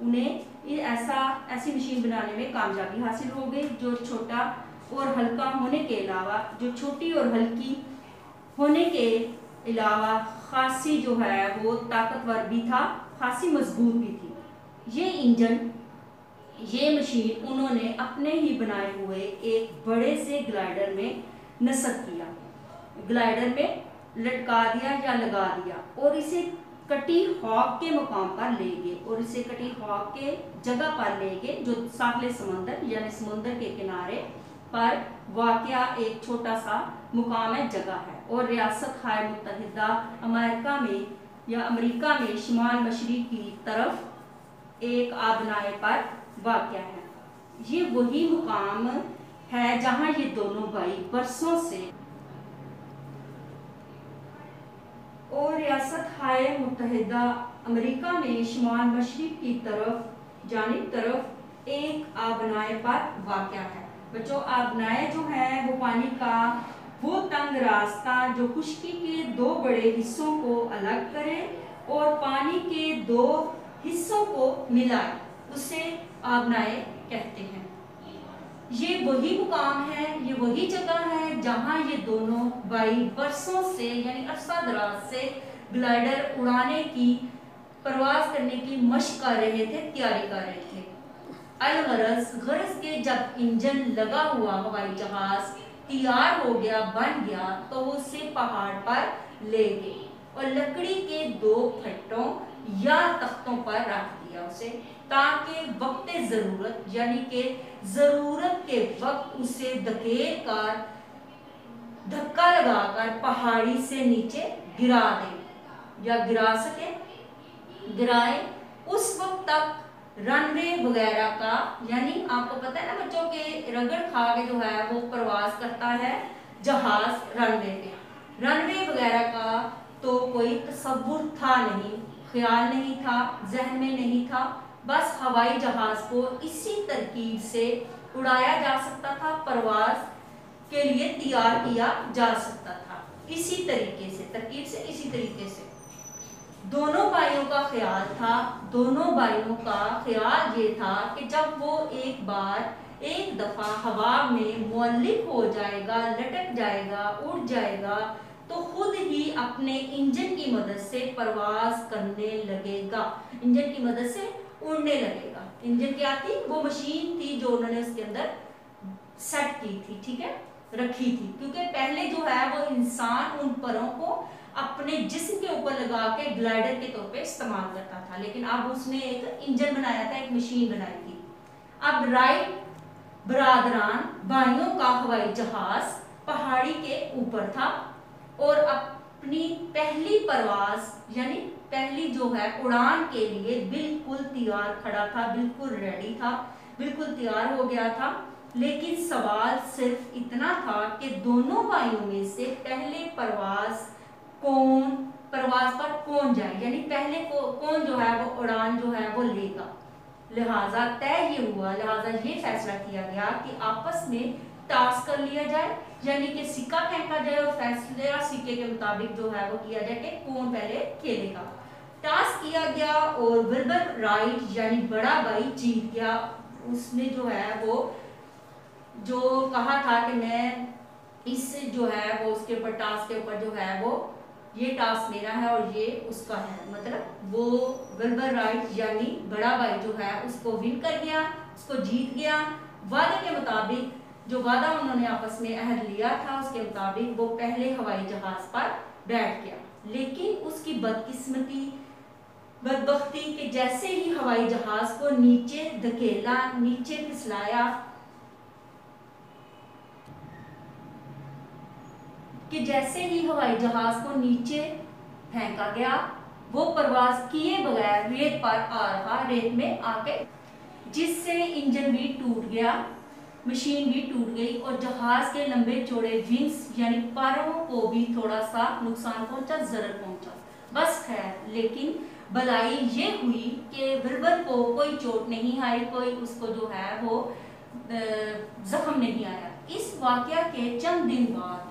उन्हें ऐसी मशीन बनाने में कामयाबी हासिल हो गई जो छोटा और हल्का होने के अलावा, जो छोटी और हल्की होने के अलावा खासी जो है वो ताकतवर भी था, खासी मजबूत भी थी। ये इंजन, ये मशीन उन्होंने अपने ही बनाए हुए एक बड़े से ग्लाइडर में नस्ब किया, ग्लाइडर में लटका दिया या लगा दिया और इसे कटी हॉक के मुकाम पर ले गए, और इसे कटी हॉक के जगह पर ले गए जो साहिल समंदर यानी समुद्र के किनारे पर वाक़या एक छोटा सा मुकाम है, जगह है, और रियासत हाय मुत्तहिदा अमेरिका में शुमाल मशरिक की तरफ एक आबनाए पर वाक़या है। ये वही मुकाम है जहां ये दोनों भाई बरसों से, और रियासत हाय मुत्तहिदा अमेरिका में शुमाल मशरिक की तरफ एक आबनाए पर वाक़या है। बच्चों, आबनाए जो है वो पानी का वो तंग रास्ता जो खुश्की के दो बड़े हिस्सों को अलग करे और पानी के दो हिस्सों को मिलाए, उसे आबनाए कहते हैं। ये वही मुकाम है, ये वही जगह है जहां ये दोनों भाई बरसों से यानी अरसा दराज से ग्लाइडर उड़ाने की, परवाज करने की मशक कर रहे थे, तैयारी कर रहे थे। गरज के जब इंजन लगा हुआ हवाई जहाज तैयार हो गया, बन गया, तो उसे पहाड़ पर ले गए और लकड़ी के दो फट्टों या तख्तों पर रख दिया उसे, ताकि वक्त ज़रूरत यानी कि ज़रूरत के वक्त उसे धकेल कर, धक्का लगाकर पहाड़ी से नीचे गिरा दे या गिरा सके, गिराए। उस वक्त तक रनवे वगैरह का, यानी आपको पता है ना बच्चों के रगड़ खा के जो है वो प्रवास करता है जहाज रनवे पे, रनवे वगैरह का तो कोई तसव्वुर था नहीं, ख्याल नहीं था, जहन में नहीं था। बस हवाई जहाज को इसी तरकीब से उड़ाया जा सकता था, परवाज के लिए तैयार किया जा सकता था, इसी तरीके से, तरकीब से, इसी तरीके से। दोनों भाइयों का ख्याल था, दोनों भाइयों का ख्याल ये था कि जब वो एक बार, एक दफा हवा में मुअल्लिक हो जाएगा, लटक जाएगा, उड़ जाएगा, तो खुद ही अपने इंजन की मदद से परवाज करने लगेगा, इंजन की मदद से उड़ने लगेगा। इंजन क्या थी? वो मशीन थी जो उन्होंने उसके अंदर सेट की थी, ठीक है, रखी थी, क्योंकि पहले जो है वो इंसान उन परों को अपने जिस्म के ऊपर लगा के ग्लाइडर के तौर पे इस्तेमाल करता था, लेकिन अब उसने एक इंजन बनाया था, एक मशीन बनाई थी। अब राइट बरादरान भाइयों का हवाई जहाज पहाड़ी के ऊपर था और अपनी पहली परवाज यानी पहली जो है उड़ान के लिए बिल्कुल तैयार खड़ा था, बिल्कुल रेडी था, बिल्कुल तैयार हो गया था। लेकिन सवाल सिर्फ इतना था कि दोनों भाइयों में से पहले परवाज पर कौन जाए, यानी पहले कौन जो है वो उड़ान जो है वो लेगा। लिहाजा तय ये हुआ, लिहाजा ये फैसला किया गया कि आपस में टास्क कर लिया जाए, यानी कि सिक्का फेंका जाए और फैसला सिक्के के मुताबिक जो है वो किया जाए कि कौन पहले खेलेगा। टास्क किया गया और विल्बर राइट यानी बड़ा भाई जीत गया। उसने जो है वो जो कहा था कि मैं इस जो है वो उसके ऊपर टास्क के ऊपर जो है वो ये टास्क मेरा है और ये उसका है, मतलब वो विल्बर राइट यानी बड़ा भाई जो है उसको विन कर गया, उसको जीत गया। वादे के मुताबिक, जो वादा उन्होंने आपस में अहद लिया था उसके मुताबिक वो पहले हवाई जहाज पर बैठ गया। लेकिन उसकी बदबख्ती कि जैसे ही हवाई जहाज को नीचे धकेला, नीचे फिसलाया, कि जैसे ही हवाई जहाज को नीचे फेंका गया, वो परवाज किए बगैर रेत पर आ रहा, रेत में आके, जिससे इंजन भी टूट गया, मशीन भी टूट गई और जहाज के लंबे चौड़े विंग्स यानी पारों को भी थोड़ा सा नुकसान पहुंचा, जरर पहुंचा। बस खैर, लेकिन भलाई ये हुई कि विल्बर को कोई चोट नहीं आई, कोई उसको जो है वो जख्म नहीं आया। इस वाकया के चंद दिन बाद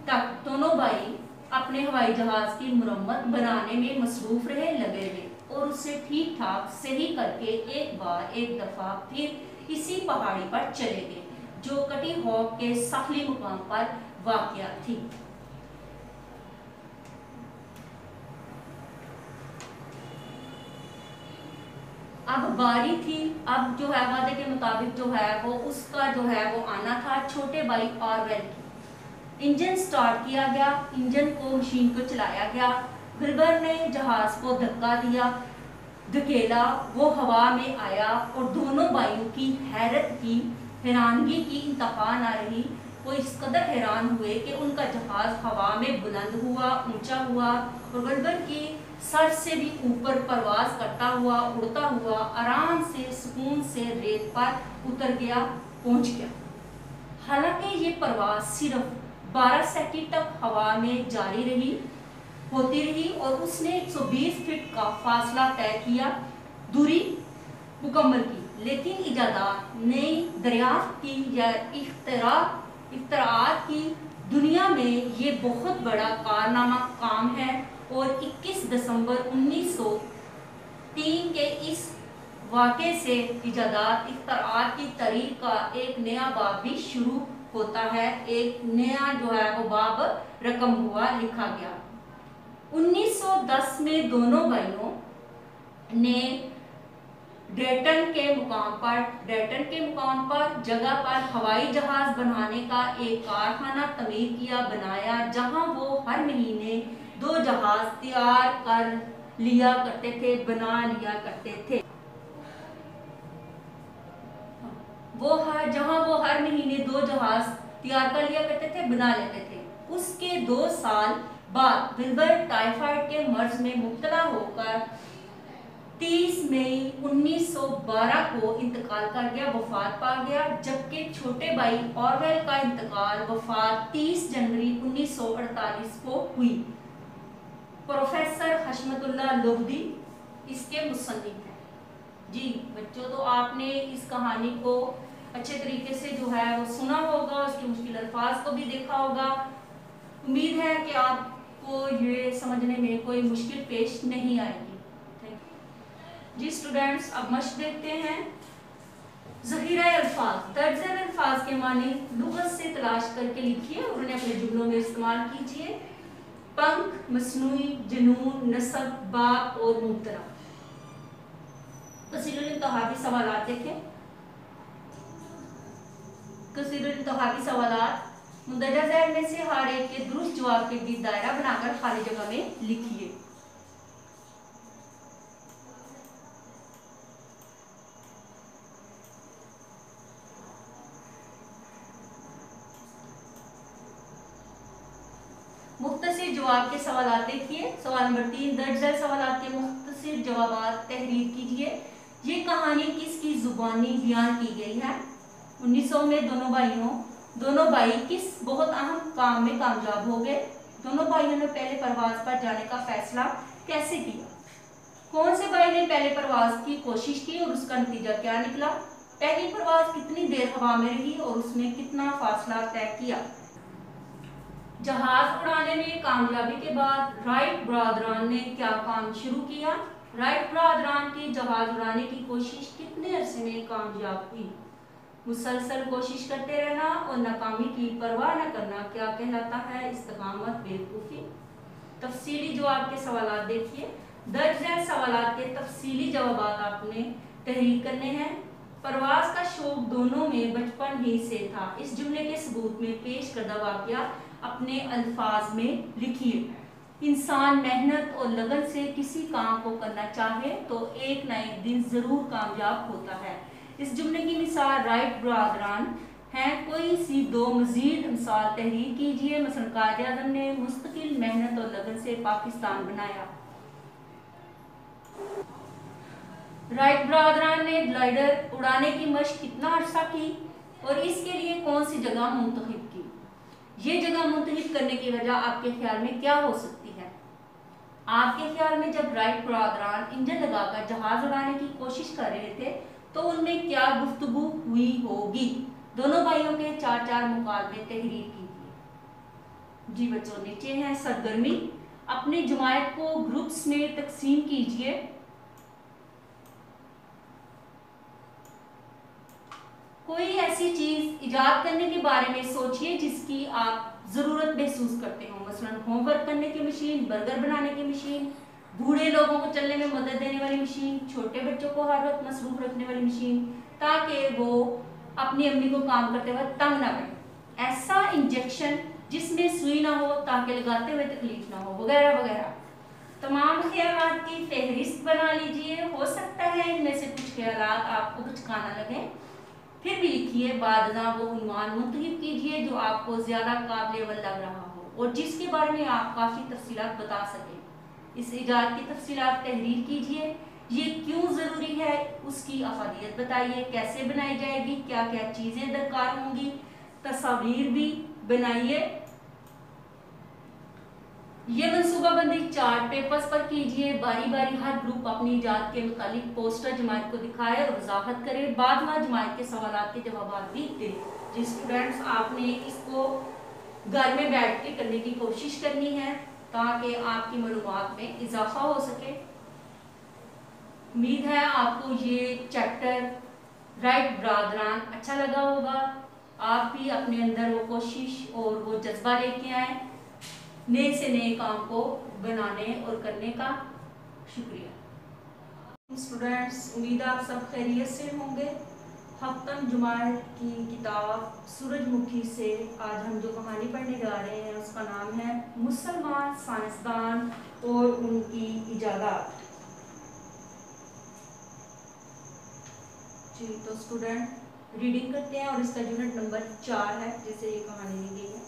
तक दोनों भाई अपने हवाई जहाज की मुरम्मत बनाने में मसरूफ रहे, लगे रहे और उसे ठीक ठाक सही करके एक दफा फिर इसी पहाड़ी पर चले गए जो कटी हॉक के साहली मुकाम पर वाक़या थी। अब बारी थी, अब जो है वादे के मुताबिक जो है वो उसका जो है वो आना था छोटे भाई ऑरवेल की। इंजन स्टार्ट किया गया, इंजन को मशीन को चलाया गया, बिल्बर ने जहाज को धक्का दिया, धकेला, वो हवा में आया और दोनों भाइयों की हैरानगी की इंतहा ना रही। वो इस कदर हैरान हुए कि उनका जहाज हवा में बुलंद हुआ, ऊंचा हुआ और बिल्बर की सर से भी ऊपर परवाज करता हुआ, उड़ता हुआ आराम से सुकून से रेत पर उतर गया, पहुंच गया। हालांकि ये परवाज सिर्फ 12 सेकंड तक हवा में जारी होती रही और उसने 120 फीट का फासला तय किया, दूरी मुकम्मल की। लेकिन इजादात, नई दरियाफ्त की या इख्तराआत की दुनिया में ये बहुत बड़ा कारनामा काम है और 21 दिसंबर 1903 के इस वाक़े से इजादात इख्तराआत की तारीख का एक नया बाब भी शुरू होता है, एक नया जो है वो बाब रकम हुआ, लिखा गया। 1910 में दोनों भाइयों ने ड्रेटन के मुकाम पर जगह पर हवाई जहाज बनाने का एक कारखाना तमीर किया, बनाया, जहां वो हर महीने 2 जहाज तैयार कर लिया करते थे, बना लिया करते थे। जहां वो हर महीने 2 जहाज तैयार कर लिया करते थे, बना लेते थे। उसके 2 साल बाद बिल्बर टाइफाइड के मर्ज में मुब्तला होकर 30 मई 1912 को इंतकाल कर गया, वफात पा गया, जबकि छोटे भाई ऑरवेल का इंतकाल वफात 30 जनवरी 1948 को हुई। प्रोफेसर हशमतुल्लाह लोहदी इसके मुसन्निफ हैं। जी बच्चों, तो आपने इस कहानी को अच्छे तरीके से जो है वो सुना होगा, उसके मुश्किल अल्फाज को भी देखा होगा। उम्मीद है कि आपको ये समझने में कोई मुश्किल पेश नहीं आएगी। जी स्टूडेंट्स, अब मश्क देखते हैं। ज़ख़ीरा अल्फाज, दर्ज अल्फाज के मानी लुग़त से तलाश करके लिखिए और उन्हें अपने जुमलों में इस्तेमाल कीजिए। पंख, मसनूई, जुनून, नसब, बाप और मुबतला। कसीरुल इंतहाबी सवालात देखें। कसीरुल इंतहाबी सवालात, मुंदरजा ज़ैल में से हर एक के दुरुस्त जवाब के बीच दायरा बनाकर खाली जगह में लिखिए। मुख्तसर जवाब के सवालात देखिए। सवाल नंबर 3, दर्ज झैल सवालात के मुख्तसर जवाबात तहरीर कीजिए। ये कहानी किसकी जुबानी बयान की गई है? 1900 में दोनों भाई किस बहुत अहम काम में कामयाब हो गए? दोनों भाइयों ने पहले परवाज पर जाने का फैसला कैसे किया? कौन से भाई ने पहले परवाज की कोशिश की और उसका नतीजा क्या निकला? पहली परवाज कितनी देर हवा में रही और उसने कितना फासला तय किया? जहाज उड़ाने में कामयाबी के बाद राइट बरादरान ने क्या काम शुरू किया? राइट बरादरान की जहाज उड़ाने की कोशिश कितने अरसे में कामयाब हुई? मुसलसल कोशिश करते रहना और नाकामी की परवाह न करना क्या कहलाता है? इस्तिकामत, बेवकूफ़ी। तफसीली जवाब के सवालात देखिए। दर्ज झैल सवालात के तफसीली जवाब आपने तहरीर करने हैं। परवाज का शौक दोनों में बचपन ही से था। इस जुमले के सबूत में पेश करदा वाक़या अपने अल्फाज में लिखिए। इंसान मेहनत और लगन से किसी काम को करना चाहे तो एक न एक दिन जरूर कामयाब होता है। इस जुमले की मिसाल राइट बरादरान है। कोई सी 2 मजीद मिसाल तहरीर कीजिए। मसलन कायदे आज़म ने मुस्तकिल मेहनत और लगन से पाकिस्तान बनाया। राइट बरादरान ने ग्लाइडर उड़ाने की मशक कितना अरसा की और इसके लिए कौन सी जगह मुंतखब की? ये जगह मुंतखब करने की वजह आपके ख्याल में क्या हो सकती है? आपके ख्याल में जब राइट बरादरान इंजन लगाकर जहाज उड़ाने की कोशिश कर रहे थे तो उनमें क्या गुफ्तगू हुई होगी? दोनों भाइयों के 4-4 मुकालमे तहरीर कीजिए। جی بچوں، نیچے ہے سرگرمی. اپنی جماعت کو گروپس میں تقسیم کیجئے. کوئی ایسی چیز ایجاد کرنے کے بارے میں سوچئے جس کی آپ ضرورت محسوس کرتے ہوں. مثلا ہوم ورک کرنے کی مشین، برگر بنانے کی مشین، بوڑھے لوگوں کو چلنے میں مدد دینے والی مشین، چھوٹے بچوں کو ہر وقت مصروف رکھنے والی مشین، تاکہ وہ اپنی امی کو کام کرتے وقت تنگ نہ کریں. ایسا انجیکشن جس میں سوئی نہ ہو تاکہ لگاتے ہوئے تکلیف نہ ہو، وغیرہ وغیرہ. تمام خیالات کی فہرست بنا لیجئے. ہو سکتا ہے ان میں سے کچھ خیالات آپ کو بچکانا لگیں، پھر بھی لکھیے. بعد ازاں وہ عنوان منتخب کیجئے جو آپ کو زیادہ قابل عمل لگ رہا ہو اور جس کے بارے میں آپ کافی تفصیلات بتا سکیں. اس ایجاد کی تفصیلات تحریر کیجئے. یہ کیوں ضروری ہے اس کی افادیت بتائیے. کیسے بنائی جائے گی، کیا کیا چیزیں درکار ہوں گی. تصاویر بھی بنائیے. یہ منصوبہ بندی چارٹ پیپرز پر کیجئے. باری باری ہر گروپ اپنی ایجاد کے متعلق پوسٹر جماعت کو دکھائے اور وضاحت کرے. بعد میں جماعت کے سوالات کے جوابات بھی دیں. جی اسٹوڈنٹس، آپ نے اس کو گھر میں بیٹھ کے کرنے کی کوشش کرنی ہے تاکہ آپ کی معلومات میں اضافہ ہو سکے. امید ہے آپ کو یہ چیپٹر رائٹ برادران اچھا لگا ہوگا. آپ بھی اپنے اندر وہ کوشش اور وہ جذبہ لے کے آئیں نئے سے نئے کام کو بنانے اور کرنے کا. شکریہ. اسٹوڈنٹس، امید آپ سب خیریت سے ہوں گے. ہفتم جماعت کی کتاب سورج مکھی سے آج ہم جو کہانی پڑھنے جا رہے ہیں اس کا نام ہے مسلمان سائنسدان اور ان کی ایجادات. جی تو اسٹوڈنٹ ریڈنگ کرتے ہیں اور اس کا یونٹ نمبر 4 ہے جسے یہ کہانی دی گئی ہے.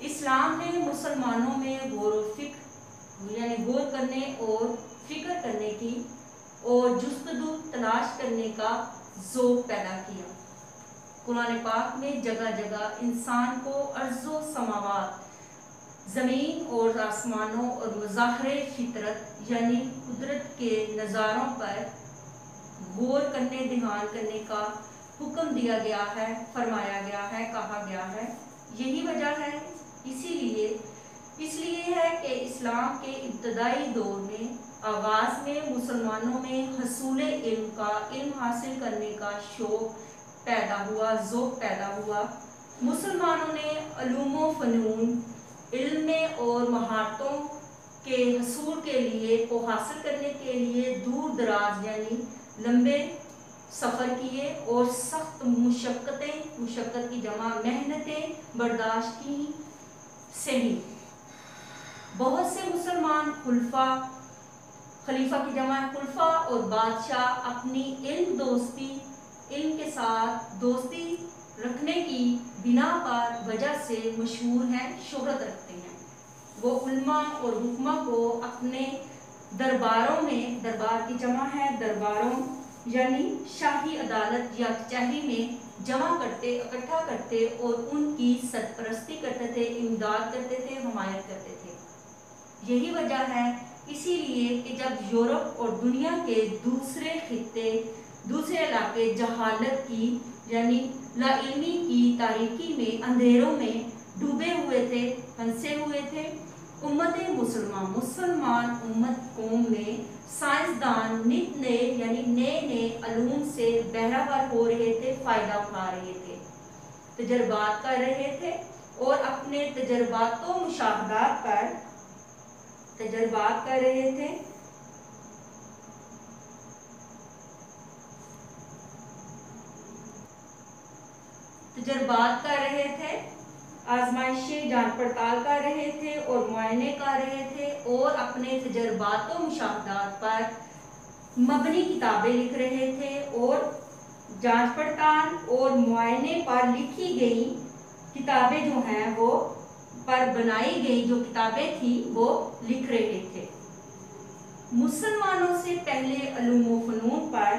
اسلام نے مسلمانوں میں غور و فکر یعنی غور کرنے اور فکر کرنے کی اور جستجو تلاش کرنے کا ذوق پیدا کیا. قرآن پاک میں جگہ جگہ انسان کو ارض و سماوات، زمین اور آسمانوں اور مظاہر فطرت یعنی قدرت کے نظاروں پر غور کرنے، دھیان کرنے کا حکم دیا گیا ہے، فرمایا گیا ہے، کہا گیا ہے. یہی وجہ ہے، اس لیے ہے کہ اسلام کے ابتدائی دور میں آغاز میں مسلمانوں میں حصول علم حاصل کرنے کا شوق پیدا ہوا، ذوق پیدا ہوا. مسلمانوں نے علوم و فنون، علم اور مہارتوں کے حصول کے لیے کو حاصل کرنے کے لیے دور دراز یعنی لمبے سفر کیے اور سخت مشقت کی جمع محنتیں برداشت کی سہی. بہت سے مسلمان خلیفہ کی جمع خلفا اور بادشاہ اپنی علم کے ساتھ دوستی رکھنے کی بنا پر وجہ سے مشہور ہیں، شہرت رکھتے ہیں. وہ علماء اور حکماء کو اپنے درباروں میں، دربار کی جمع ہے درباروں یعنی شاہی عدالت یا کچہری میں جمع کرتے، اکٹھا کرتے اور ان کی سرپرستی کرتے تھے، امداد کرتے تھے، حمایت کرتے تھے. یہی وجہ ہے اسی لیے کہ جب یورپ اور دنیا کے دوسرے خطے، دوسرے علاقے جہالت کی یعنی لا علمی کی تاریکی میں، اندھیروں میں ڈوبے ہوئے تھے، پھنسے ہوئے تھے، مسلمان امت قوم میں سائنسدان نت نئے یعنی نئے علوم سے بہرہ ہو رہے تھے، فائدہ اٹھا رہے تھے، تجربات کر رہے تھے اور اپنے تجربات و مشاہدات پر تجربات کر رہے تھے. آزمائشیں جان پڑتال کر رہے تھے اور معائنے کر رہے تھے اور اپنے تجربات و مشاہدات پر مبنی کتابیں لکھ رہے تھے اور جانچ پڑتال اور معائنے پر لکھی گئی کتابیں جو ہیں وہ پر بنائی گئی جو کتابیں تھیں وہ لکھ رہے تھے. مسلمانوں سے پہلے علوم و فنون پر،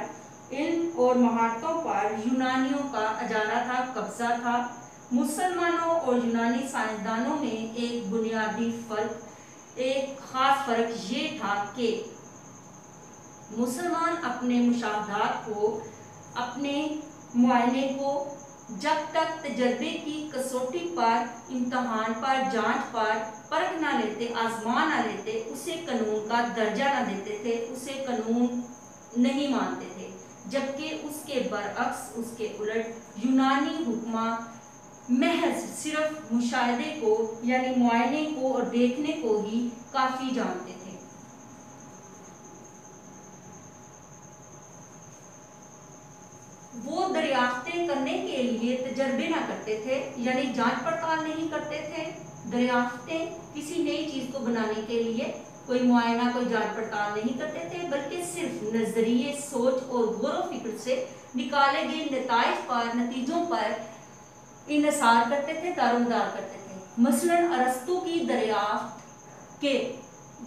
علم اور مہارتوں پر یونانیوں کا اجارہ تھا، قبضہ تھا. مسلمانوں اور یونانی سائنسدانوں میں ایک بنیادی فرق، ایک خاص فرق یہ تھا کہ مسلمان اپنے مشاہدات کو، اپنے معائنے کو जब तक तजर्बे की कसौटी पर, इम्तहान पर, जांच पर परख ना लेते, आजमा ना लेते, उसे कानून का दर्जा ना देते थे, उसे कानून नहीं मानते थे। जबकि उसके बरअक्स, उसके उलट यूनानी हुक्मा महज सिर्फ मुशाहिदे को यानी मुआयने को और देखने को ही काफी जानते थे। वो दरियाफ्तें करने के लिए तजर्बे ना करते थे, यानी जांच पड़ताल नहीं करते थे। दरियाफ्तें किसी नई चीज को बनाने के लिए कोई मुआयना, कोई जांच पड़ताल नहीं करते थे, बल्कि सिर्फ नजरिए, सोच और गौर व फिक्र से निकाले गए नताइज पर, नतीजों पर इन्हिसार करते थे, दारोमदार करते थे। मसलन अरस्तू की दरियाफ्त के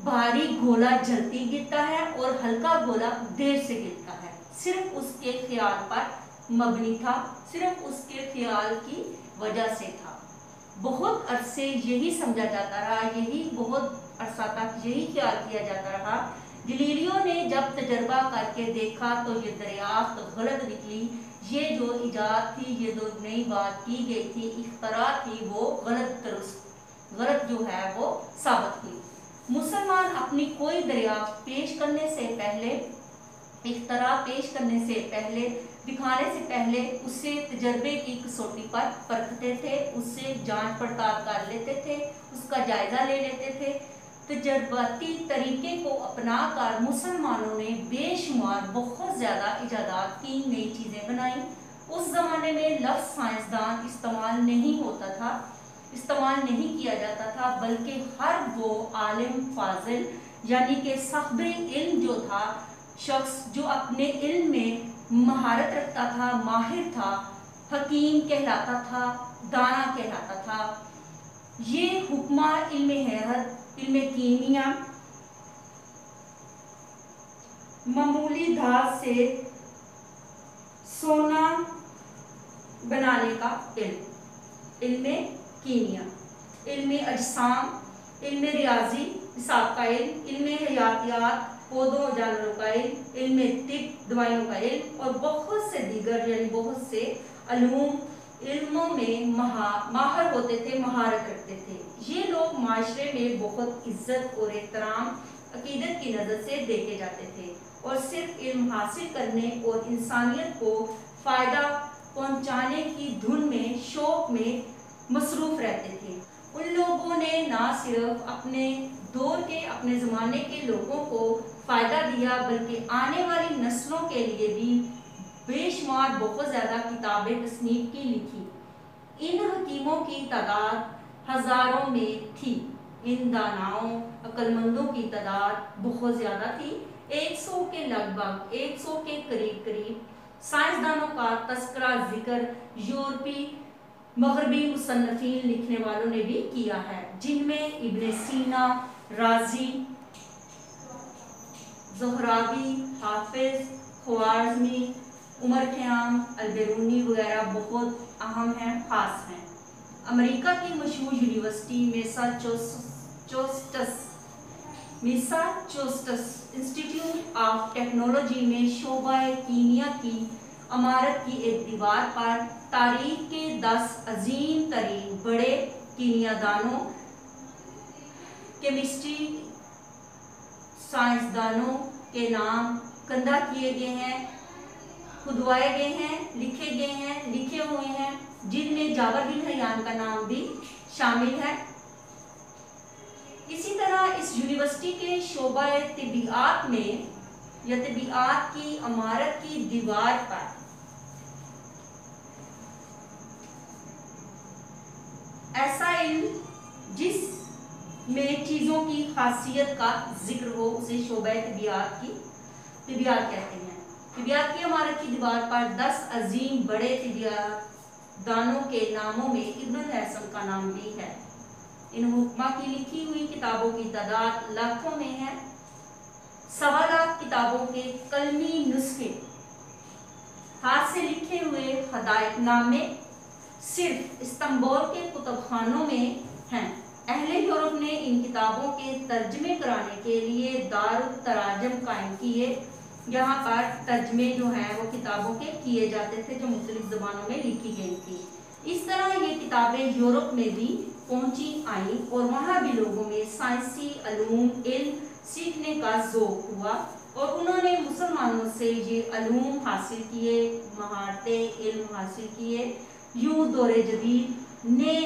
भारी गोला जल्दी गिरता है और हल्का गोला देर से गिरता है, सिर्फ उसके ख्याल पर मबनी था, सिर्फ उसके ख्याल की वजह से था। बहुत अरसे यही समझा जाता रहा, यही बहुत अरसा तक यही ख्याल किया जाता रहा। गलीलियो ने जब तजर्बा करके देखा तो ये दरियाफ्त गलत निकली, ये जो इजाद थी, ये जो नई बात की गई थी, इख्तरा थी, वो गलत जो है वो साबित हुई। मुसलमान अपनी कोई दरियाफ्त पेश करने से पहले, इख्तरा पेश करने से पहले, दिखाने से पहले उसे तजर्बे की कसौटी पर परखते थे, उससे जांच पड़ताल कर लेते थे, उसका जायजा ले लेते थे। तजर्बाती तरीके को अपनाकर मुसलमानों ने बेशुमार बहुत ज्यादा इजादात की, नई चीजें बनाई। उस जमाने में लफ्ज साइंसदान इस्तेमाल नहीं होता था, इस्तेमाल नहीं किया जाता था, बल्कि हर वो आलिम फाजिल यानी कि साहिबे इल्म जो था, शख्स जो अपने इल्म में महारत रखता था, माहिर था, हकीम कहलाता था, दाना कहलाता था। ये हुक्मा इल्म हैरत, इल्म कीमिया, मामूली धात से सोना बनाने का इल्म, इल्म कीमिया, इल्म अजसाम, इल्म रियाजी, हिसाब का इल्म, इल्म हयातियात, पौधों जानवरों का इल्म, इल्म तिब, दवाइयों का इल्म और बहुत से दीगर यानी बहुत से अलूम इल्मों में माहिर होते थे, महारत रखते थे। ये लोग माशरे में बहुत इज्जत और एहतराम, अकीदत की नज़र से देखे जाते थे और सिर्फ इल्म हासिल करने और इंसानियत को फ़ायदा पहुंचाने की धुन में, शौक में मसरूफ़ रहते थे। उन लोगों ने ना सिर्फ अपने दौर के, अपने ज़माने के लोगों को फ़ायदा दिया, बल्कि आने वाली नस्लों के लिए भी बेशुमार बहुत ज़्यादा किताबें तस्नीफ की लिखी। इन हकीमों की तादाद हज़ारों में थी, इन दानाओं, अक्लमंदों की तादाद बहुत ज़्यादा थी। 100 के लगभग, 100 के करीब करीब साइंसदानों का तस्करा जिक्र यूरोपी मगरबी मुसन्नफीन लिखने वालों ने भी किया है, जिनमें इब्ने सीना, राजी, ज़ोहराबी, हाफिज, ख्वारिज़मी, उमर ख़याम, अल-बिरूनी वगैरह बहुत अहम हैं, खास हैं। अमेरिका की मशहूर university Massachusetts institute of technology में शोबा कीमिया की इमारत की एक दीवार पर तारीख के 10 अजीम तरीन बड़े कीमियादानों, केमिस्ट्री साइंसदानों के नाम कंधा किए गए हैं, खुदवाए गए हैं, लिखे गए हैं, लिखे हुए हैं, जिनमें जाबर बिन हयान का नाम भी शामिल है। इसी तरह इस यूनिवर्सिटी के शोबा तिबियात में या तिबियात की इमारत की दीवार पर ऐसा इल्म जिसमें चीजों की खासियत का जिक्र हो, उसे शोबा तिबियात कहते हैं। तिबियात की इमारत की दीवार पर 10 अजीम बड़े तिबियादानों के नामों में इब्नुल हैसम का नाम भी है। इन हुक्मा की लिखी हुई किताबों की तादाद लाखों में है। 1.25 लाख किताबों के कलमी नुस्खे, हाथ से लिखे हुए हदायतनामे सिर्फ इस्तांबुल के कुतुबखानों में हैं। अहले यूरोप ने इन किताबों के तर्जमे कराने के लिए दारुत तराजम कायम किए। यहाँ पर तर्जमे जो हैं वो किताबों के किए जाते थे जो मुख्तलिफ ज़बानों में लिखी गई थी। इस तरह ये किताबें यूरोप में भी पहुंची आई और वहाँ भी लोगों में साइंसी अलूम इल्म सीखने का ज़ौक़ हुआ और उन्होंने मुसलमानों से ये अलूम हासिल किए, महारतें इल्म हासिल किए। यूं दौरे जदीद ने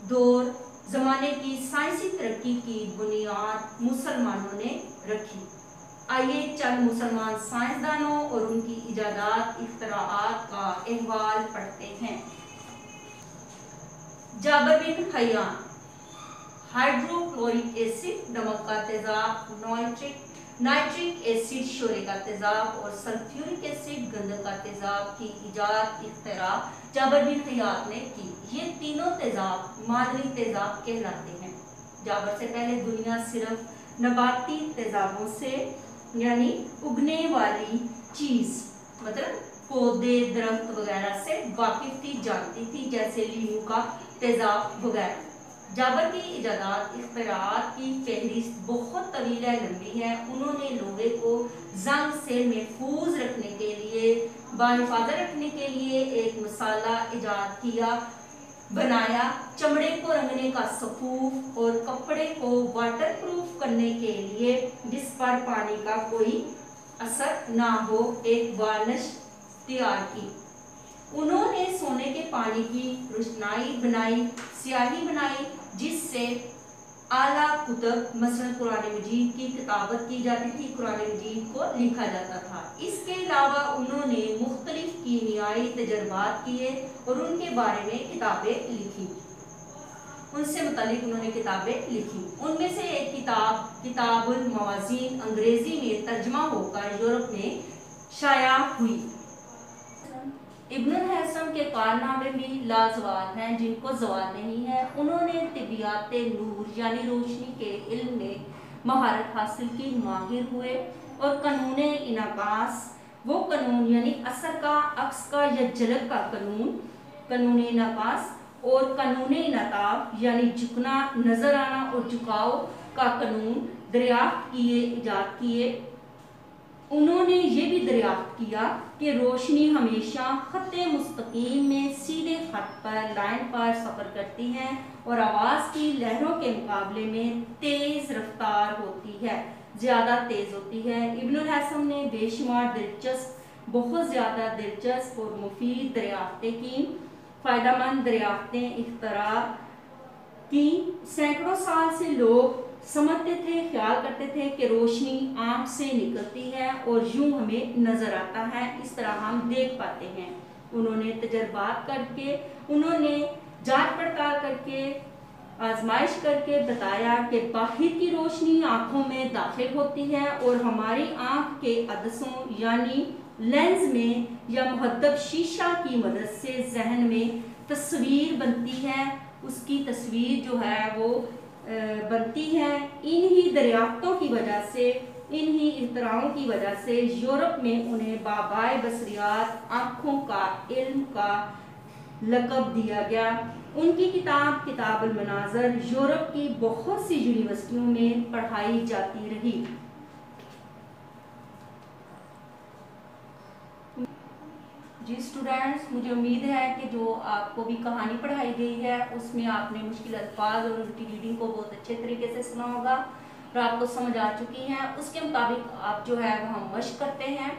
दौर ज़माने की साइंसी तरक्की की बुनियाद मुसलमानों ने रखी। आइए चंद मुसलमान साइंसदानों और उनकी इजादात इख्तराआत का अहवाल पढ़ते हैं। जाबर बिन हयान, हाइड्रोक्लोरिक एसिड नमक का तेजाब, नाइट्रिक एसिड शोरे का तेजाब और सल्फ्यूरिक एसिड गंधक का तेजाब की इजाद इख्तरा जाबर बिन हयान ने की। ये तीनों तेजाब मादनी तेजाब कहलाते हैं। जाबर से पहले दुनिया सिर्फ नबाती तेजाबों से यानी उगने वाली चीज मतलब पौधे दरख्त वगैरह से वाकिफ थी, जानती थी, जैसे लीमू का तेजाब वगैरह। जाबर की इजादात इख्तराआत की फहरिस्त बहुत तवील है, लंबी है। उन्होंने लोहे को जंग से महफूज रखने के लिए, बाहिफाजत रखने के लिए एक मसाला इजाद किया, बनाया। चमड़े को रंगने का सफूफ और कपड़े को वाटर प्रूफ करने के लिए जिस पर पानी का कोई असर ना हो एक वार्निश तैयार की। उन्होंने सोने के पानी की रोशनाई बनाई, स्याही बनाई, जिससे आला कुतुब मसलन कुरान मजीद की किताबत की जाती थी, कुरान मजीद को लिखा जाता था। इसके अलावा उन्होंने मुख्तलिफ कीमियाई तजर्बात किए और उनके बारे में किताबें लिखी, उनसे मुतालिक उन्होंने किताबें लिखी। उनमें से एक किताब किताबुल मवाज़ीन अंग्रेजी में तर्जमा होकर यूरोप में शाया हुई। इब्नुल हैसम के कारनामे भी लाजवाब हैं, जिनको जवाल नहीं है। उन्होंने तिबियाते नूर यानी रोशनी के इल्म में महारत हासिल की, माहिर हुए और कानून इनाकास, वो कानून यानी असर का, अक्स का या झलक का कानून, कानून इनाकास और कानून इनाताफ यानी झुकना, नजर आना और झुकाव का कानून दरियाफ्त किए, इजाद किए। उन्होंने ये भी दरियाफ्त किया कि रोशनी हमेशा खत्ते मुस्तकीम में सीधे खत पर, लाइन पर सफ़र करती है और आवाज़ की लहरों के मुकाबले में तेज़ रफ्तार होती है, ज़्यादा तेज़ होती है। इब्नुल हैसम ने बेशुमार दिलचस्प, बहुत ज़्यादा दिलचस्प और मुफीद दरियाफ्तें की, फ़ायदेमंद दरियाफ्तें इख्तरा की। सैकड़ों साल से लोग समझते थे, ख्याल करते थे कि रोशनी आँख से निकलती है और यूं हमें नजर आता है, इस तरह हम देख पाते हैं। उन्होंने तजर्बात करके, उन्होंने जांच पड़ताल करके, आजमाइश करके बताया कि बाहर की रोशनी आँखों में दाखिल होती है और हमारी आँख के अदसों यानी लेंस में या मुहद्दब शीशा की मदद से जहन में तस्वीर बनती है। उसकी तस्वीर जो है वो बनती है। इन्हीं दरियाफ्तों की वजह से, इन्हीं इख्तराओं की वजह से यूरोप में उन्हें बाबाए बसरियात, आँखों का इल्म का लक़ब दिया गया। उनकी किताब किताबुल मनाज़र यूरोप की बहुत सी यूनिवर्सिटियों में पढ़ाई जाती रही। जी स्टूडेंट्स, मुझे उम्मीद है कि जो आपको भी कहानी पढ़ाई गई है उसमें आपने मुश्किल अल्फाज और उनकी रीडिंग को बहुत अच्छे तरीके से सुना होगा और आपको समझ आ चुकी हैं। उसके मुताबिक आप जो है वो हम मश्क करते हैं।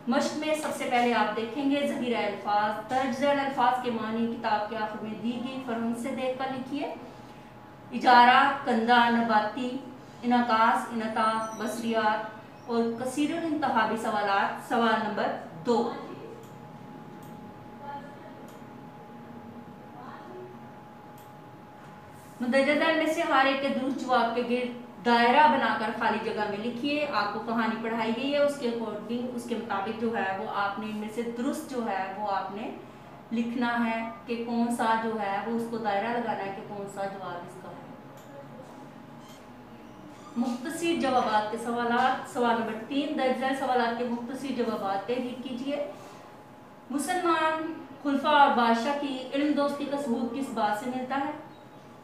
मश्क में सबसे पहले आप देखेंगे ज़ख़ीरा अल्फाज, दर्ज झैल अल्फाज के मानी किताब के आखिर में दी गई फरहम से देख कर लिखिए। इजारा, कंदा, नबाती, इनाकास, इनताफ, बसरियात और कसीरुल इंतहाबी सवालात। सवाल नंबर 2, मुदज्जदा में से हर एक के दुरुस्त जवाब के गिर्द दायरा बनाकर खाली जगह में लिखिए। आपको कहानी पढ़ाई गई है, उसके अकॉर्डिंग, उसके मुताबिक जो है वो आपने इनमें से दुरुस्त जो है वो आपने लिखना है कि कौन सा जो है वो उसको दायरा लगाना है कि कौन सा जवाब इसका है। मुख्तसर जवाबात के सवालात। सवाल नंबर 3, दर्ज झैल सवालात के मुख्तसर जवाबात तहरीर कीजिए। मुसलमान खुलफा और बादशाह की इल्म दोस्ती का सबूत किस बात से मिलता है?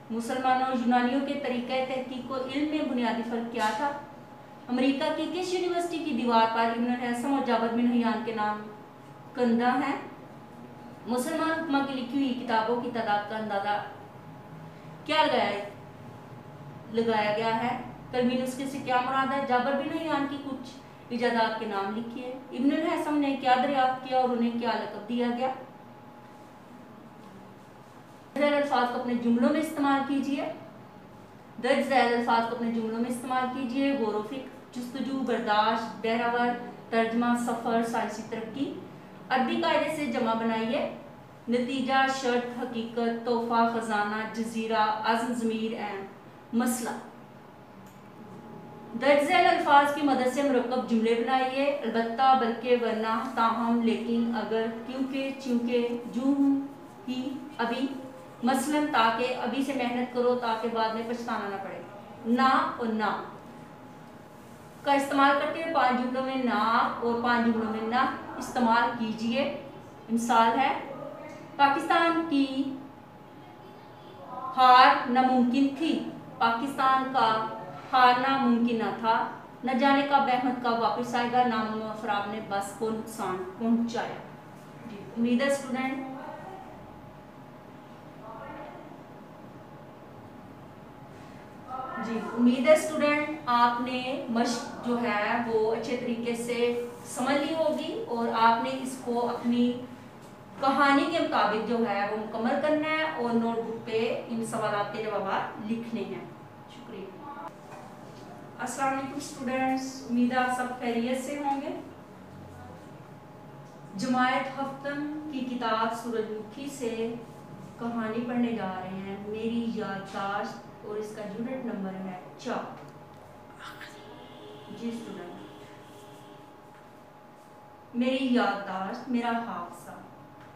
मुसलमानों और यूनानियों के तरीक़े तहकीक को इल्म में बुनियादी फ़र्क क्या था? अमेरिका की किस यूनिवर्सिटी की दीवार पर इब्न हैसम और जाबर बिन हयान के नाम कंधा है। मुसलमान हुक्मा की लिखी हुई किताबों की तादाद का अंदाजा क्या लगाया गया है? कलमी नुस्खे से क्या मुराद है? जाबर बिन हयान की कुछ इजादात के नाम लिखिए। इब्न हैसम ने क्या दरियाफ्त किया और उन्हें क्या लक़ब दिया गया? अल्फाज को अपने जुमलों में इस्तेमाल कीजिए। दर्ज झैल अल्फाज को अपने जुमलों में इस्तेमाल कीजिए। गौर व फिक्र, जुस्तजू, बर्दाश्त, बहरावर, तर्जमा, सफ़र, साइंसी तरक्की। अरबी कायदे से जमा बनाइए। नतीजा, शर्त, हकीकत, तोहफा, खजाना, जजीरा, अज़्म, ज़मीर, ऐन, मसला। दर्ज झैल अल्फाज की मदद से मुरक्कब जुमले बनाइए। अलबत्ता, बल्कि, वरना, ताहम, लेकिन, अगर, क्योंकि, चूंकि, यूं ही, अभी, मसलन, ताकि, अभी से मेहनत करो ताकि बाद में पछताना ना पड़े। ना और ना का इस्तेमाल करते हुए 5 जुमलों में ना और 5 जुमलों में ना इस्तेमाल कीजिए। मिसाल है, पाकिस्तान की हार नामुमकिन थी। पाकिस्तान का हारना मुमकिन न था। न जाने कब अहमद का वापस आएगा। नामालूम अफराद ने बस को नुकसान पहुंचाया। जी, उम्मीद है स्टूडेंट आपने मश्क जो है वो अच्छे तरीके से समझ ली होगी और आपने इसको अपनी कहानी के मुताबिक जो है वो मुकम्मल करना है और नोटबुक पे इन सवालों के जवाब लिखने हैं। शुक्रिया। अस्सलाम वालेकुम स्टूडेंट्स, उम्मीद है आप सब खैरियत से होंगे। जमायत हफ्तम की किताब सूरजमुखी से कहानी पढ़ने जा रहे हैं, मेरी याददाश्त, और इसका यूनिट नंबर है 4। जी स्टूडेंट, मेरी याददाश्त, मेरा हाफसा।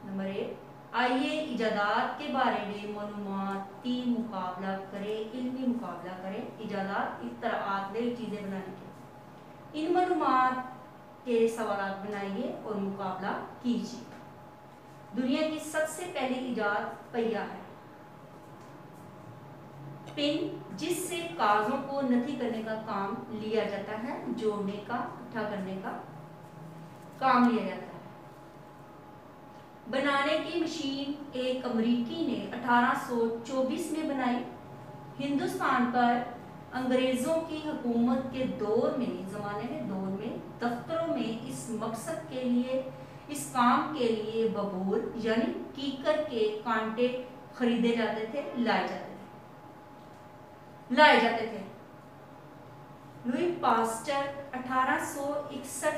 नंबर 1, आइए इजादात के बारे में मालूमाती मुकाबला करें, इल्मी मुकाबला करें। इजादात इख्तराआत नई चीज़ें बनाने के। इन मालूमात के सवाल बनाइए और मुकाबला कीजिए। दुनिया की सबसे पहली इजाद पहिया है। पिन, जिससे कागजों को नथी करने का काम लिया जाता है, जोड़ने का, इकट्ठा करने का काम लिया जाता है। बनाने की मशीन एक अमरीकी ने 1824 में बनाई। हिंदुस्तान पर अंग्रेजों की हुकूमत के दौर में दफ्तरों में इस मकसद के लिए, इस काम के लिए बबूल यानी कीकर के कांटे खरीदे जाते थे, लाए जाते थे। लुई पास्टर 1861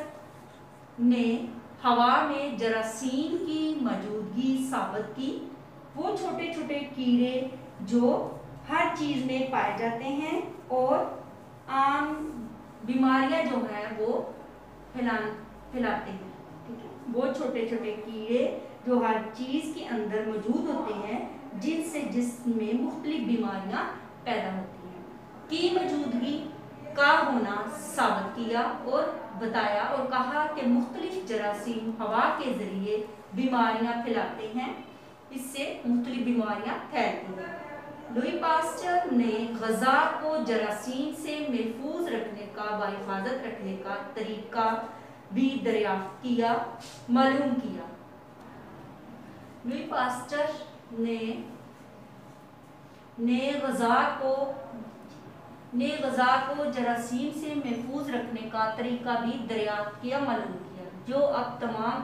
ने हवा में जरासीम की मौजूदगी साबित की। वो छोटे छोटे कीड़े जो हर चीज में पाए जाते हैं और आम बीमारियां जो है वो फैलाते हैं। ठीक है, वो छोटे छोटे कीड़े जो हर चीज के अंदर मौजूद होते हैं, जिनसे जिसमें मुख्तलिफ बीमारियां पैदा होती हैं, की मौजूदगी का होना साबित किया और बताया और कहा कि मुख्तलिफ जरासीम हवा के जरिए बीमारियां फैलाते हैं, इससे मुख्तलिफ बीमारियां फैलती हैं। लुई पास्टर ने ग़ज़ा को जरासीम से महफूज रखने का, बाहिफाजत रखने का तरीका भी दरियाफ्त किया, मालूम किया। लुई पास्टर ने ग़ज़ा को जरासीम से महफूज रखने का तरीका भी दरियाफ्त किया, मालूम किया, जो अब तमाम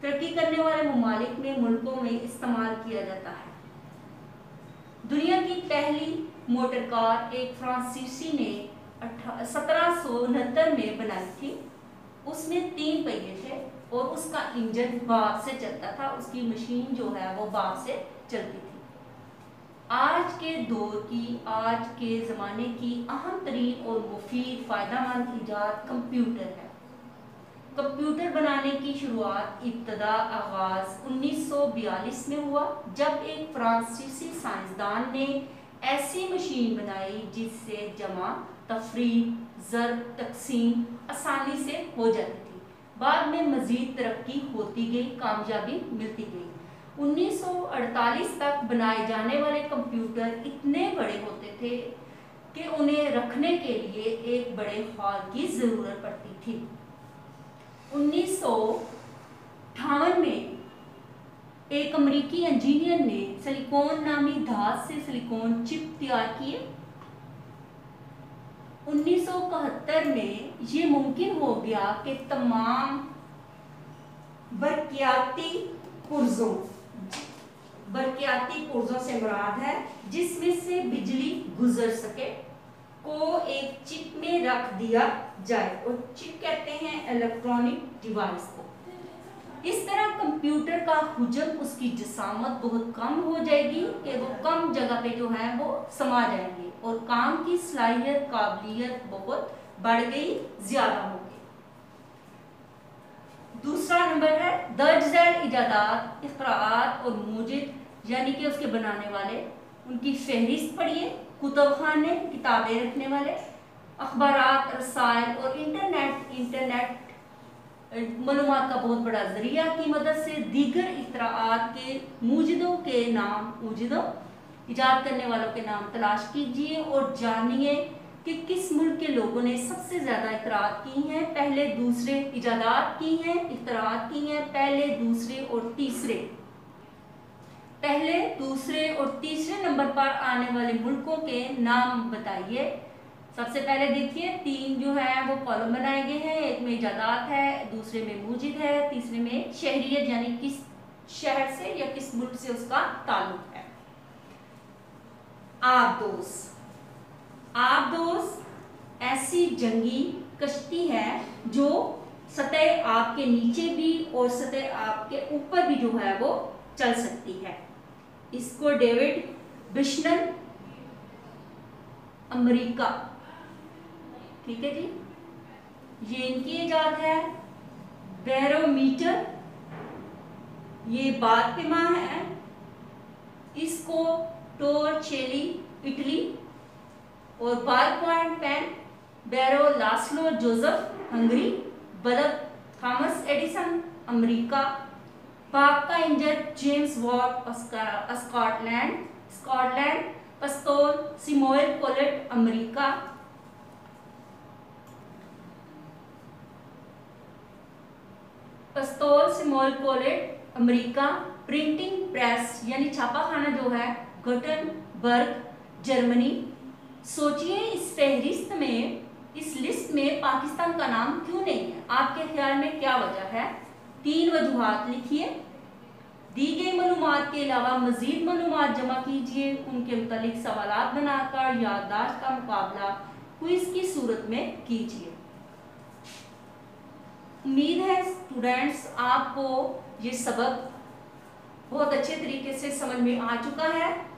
तरक्की करने वाले ममालिक में, मुल्कों में इस्तेमाल किया जाता है। दुनिया की पहली मोटर कार एक फ्रांसीसी ने 1769 में बनाई थी। उसमें 3 पहिए थे और उसका इंजन भाप से चलता था। उसकी मशीन जो है वो भाप से चलती थी। आज के दौर की, आज के ज़माने की अहम तरीन और मुफीद फ़ायदेमंद इजाद कंप्यूटर है। कंप्यूटर बनाने की शुरुआत, इब्तदा, आगाज़ 1942 में हुआ, जब एक फ्रांसीसी साइंसदान ने ऐसी मशीन बनाई जिससे जमा, तफरीक, ज़रब, तक़सीम आसानी से हो जाती थी। बाद में मज़ीद तरक्की होती गई, कामयाबी मिलती गई। 1948 तक बनाए जाने वाले कंप्यूटर इतने बड़े होते थे कि उन्हें रखने के लिए एक बड़े हॉल की जरूरत पड़ती थी। 1958 में एक अमेरिकी इंजीनियर ने सिलिकॉन नामी धातु से सिलिकॉन चिप तैयार किए। 1971 में ये मुमकिन हो गया कि तमाम बरकियाती पुर्जों से मुराद है जिसमें से बिजली गुजर सके को एक चिप में रख दिया जाए, और चिप कहते हैं इलेक्ट्रॉनिक डिवाइस को। इस तरह कंप्यूटर का हुजम, उसकी जसामत बहुत कम हो जाएगी कि वो कम जगह पे जो है वो समा जाएंगे, और काम की सलाहियत, काबिलियत बहुत बढ़ गई, ज्यादा हो गई। दूसरा नंबर है दर्ज झैल इजादात, इख्तराआत और मूजिद यानी कि उसके बनाने वाले, उनकी फहरिस्त पढ़िए। कुतुबखाने, किताबें रखने वाले, अखबारात, रसायल और इंटरनेट मालूमात का बहुत बड़ा जरिया की मदद से दीगर इख्तराआत के मूजिदों के नाम, इजाद करने वालों के नाम तलाश कीजिए और जानिए कि किस मुल्क के लोगों ने सबसे ज्यादा इख्तराआत की हैं, पहले दूसरे इजादात की हैं, इख्तराआत की हैं, पहले दूसरे और तीसरे नंबर पर आने वाले मुल्कों के नाम बताइए। सबसे पहले देखिए 3 जो है वो कॉलम बनाए गए हैं, एक में इजादात है, दूसरे में मूजिद है, तीसरे में शहरियत यानी किस शहर से या किस मुल्क से उसका ताल्लुक है। आबदोस ऐसी जंगी कश्ती है जो सतह आग के नीचे भी और सतह आग के ऊपर भी जो है वो चल सकती है। इसको डेविड बिशनर, अमेरिका, ठीक है जी, ये इनकी इजाद है। बैरोमीटर, ये बात पिमा है, इसको टोरचेली, इटली, और ball point pen, Biro Laszlo Joseph, Hungary, bulb Thomas Edison, America, पाक का engine James Watt, Scotland, pistol Samuel Colt, America, printing press यानी छापाखाना जो है गुटेनबर्ग, जर्मनी। सोचिए इस लिस्ट में पाकिस्तान का नाम क्यों नहीं है? आपके ख्याल में क्या वजह है? 3 वजूहात लिखिए। दी गई मालूमात के अलावा मजीद मालूमात जमा कीजिए, उनके मुतालिक सवालात बनाकर याददाश्त का मुकाबला क्विज की सूरत में कीजिए। उम्मीद है स्टूडेंट्स आपको ये सबक बहुत अच्छे तरीके से समझ में आ चुका है।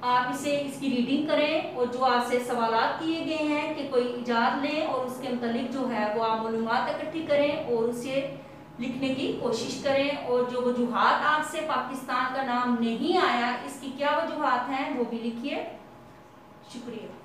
आप इसकी रीडिंग करें और जो आपसे सवालात किए गए हैं कि कोई इजाद लें और उसके मुतालिक जो है वो आप मालूमात इकट्ठी करें और उसे लिखने की कोशिश करें, और जो वजूहात आपसे पाकिस्तान का नाम नहीं आया इसकी क्या वजूहात हैं वो भी लिखिए। शुक्रिया।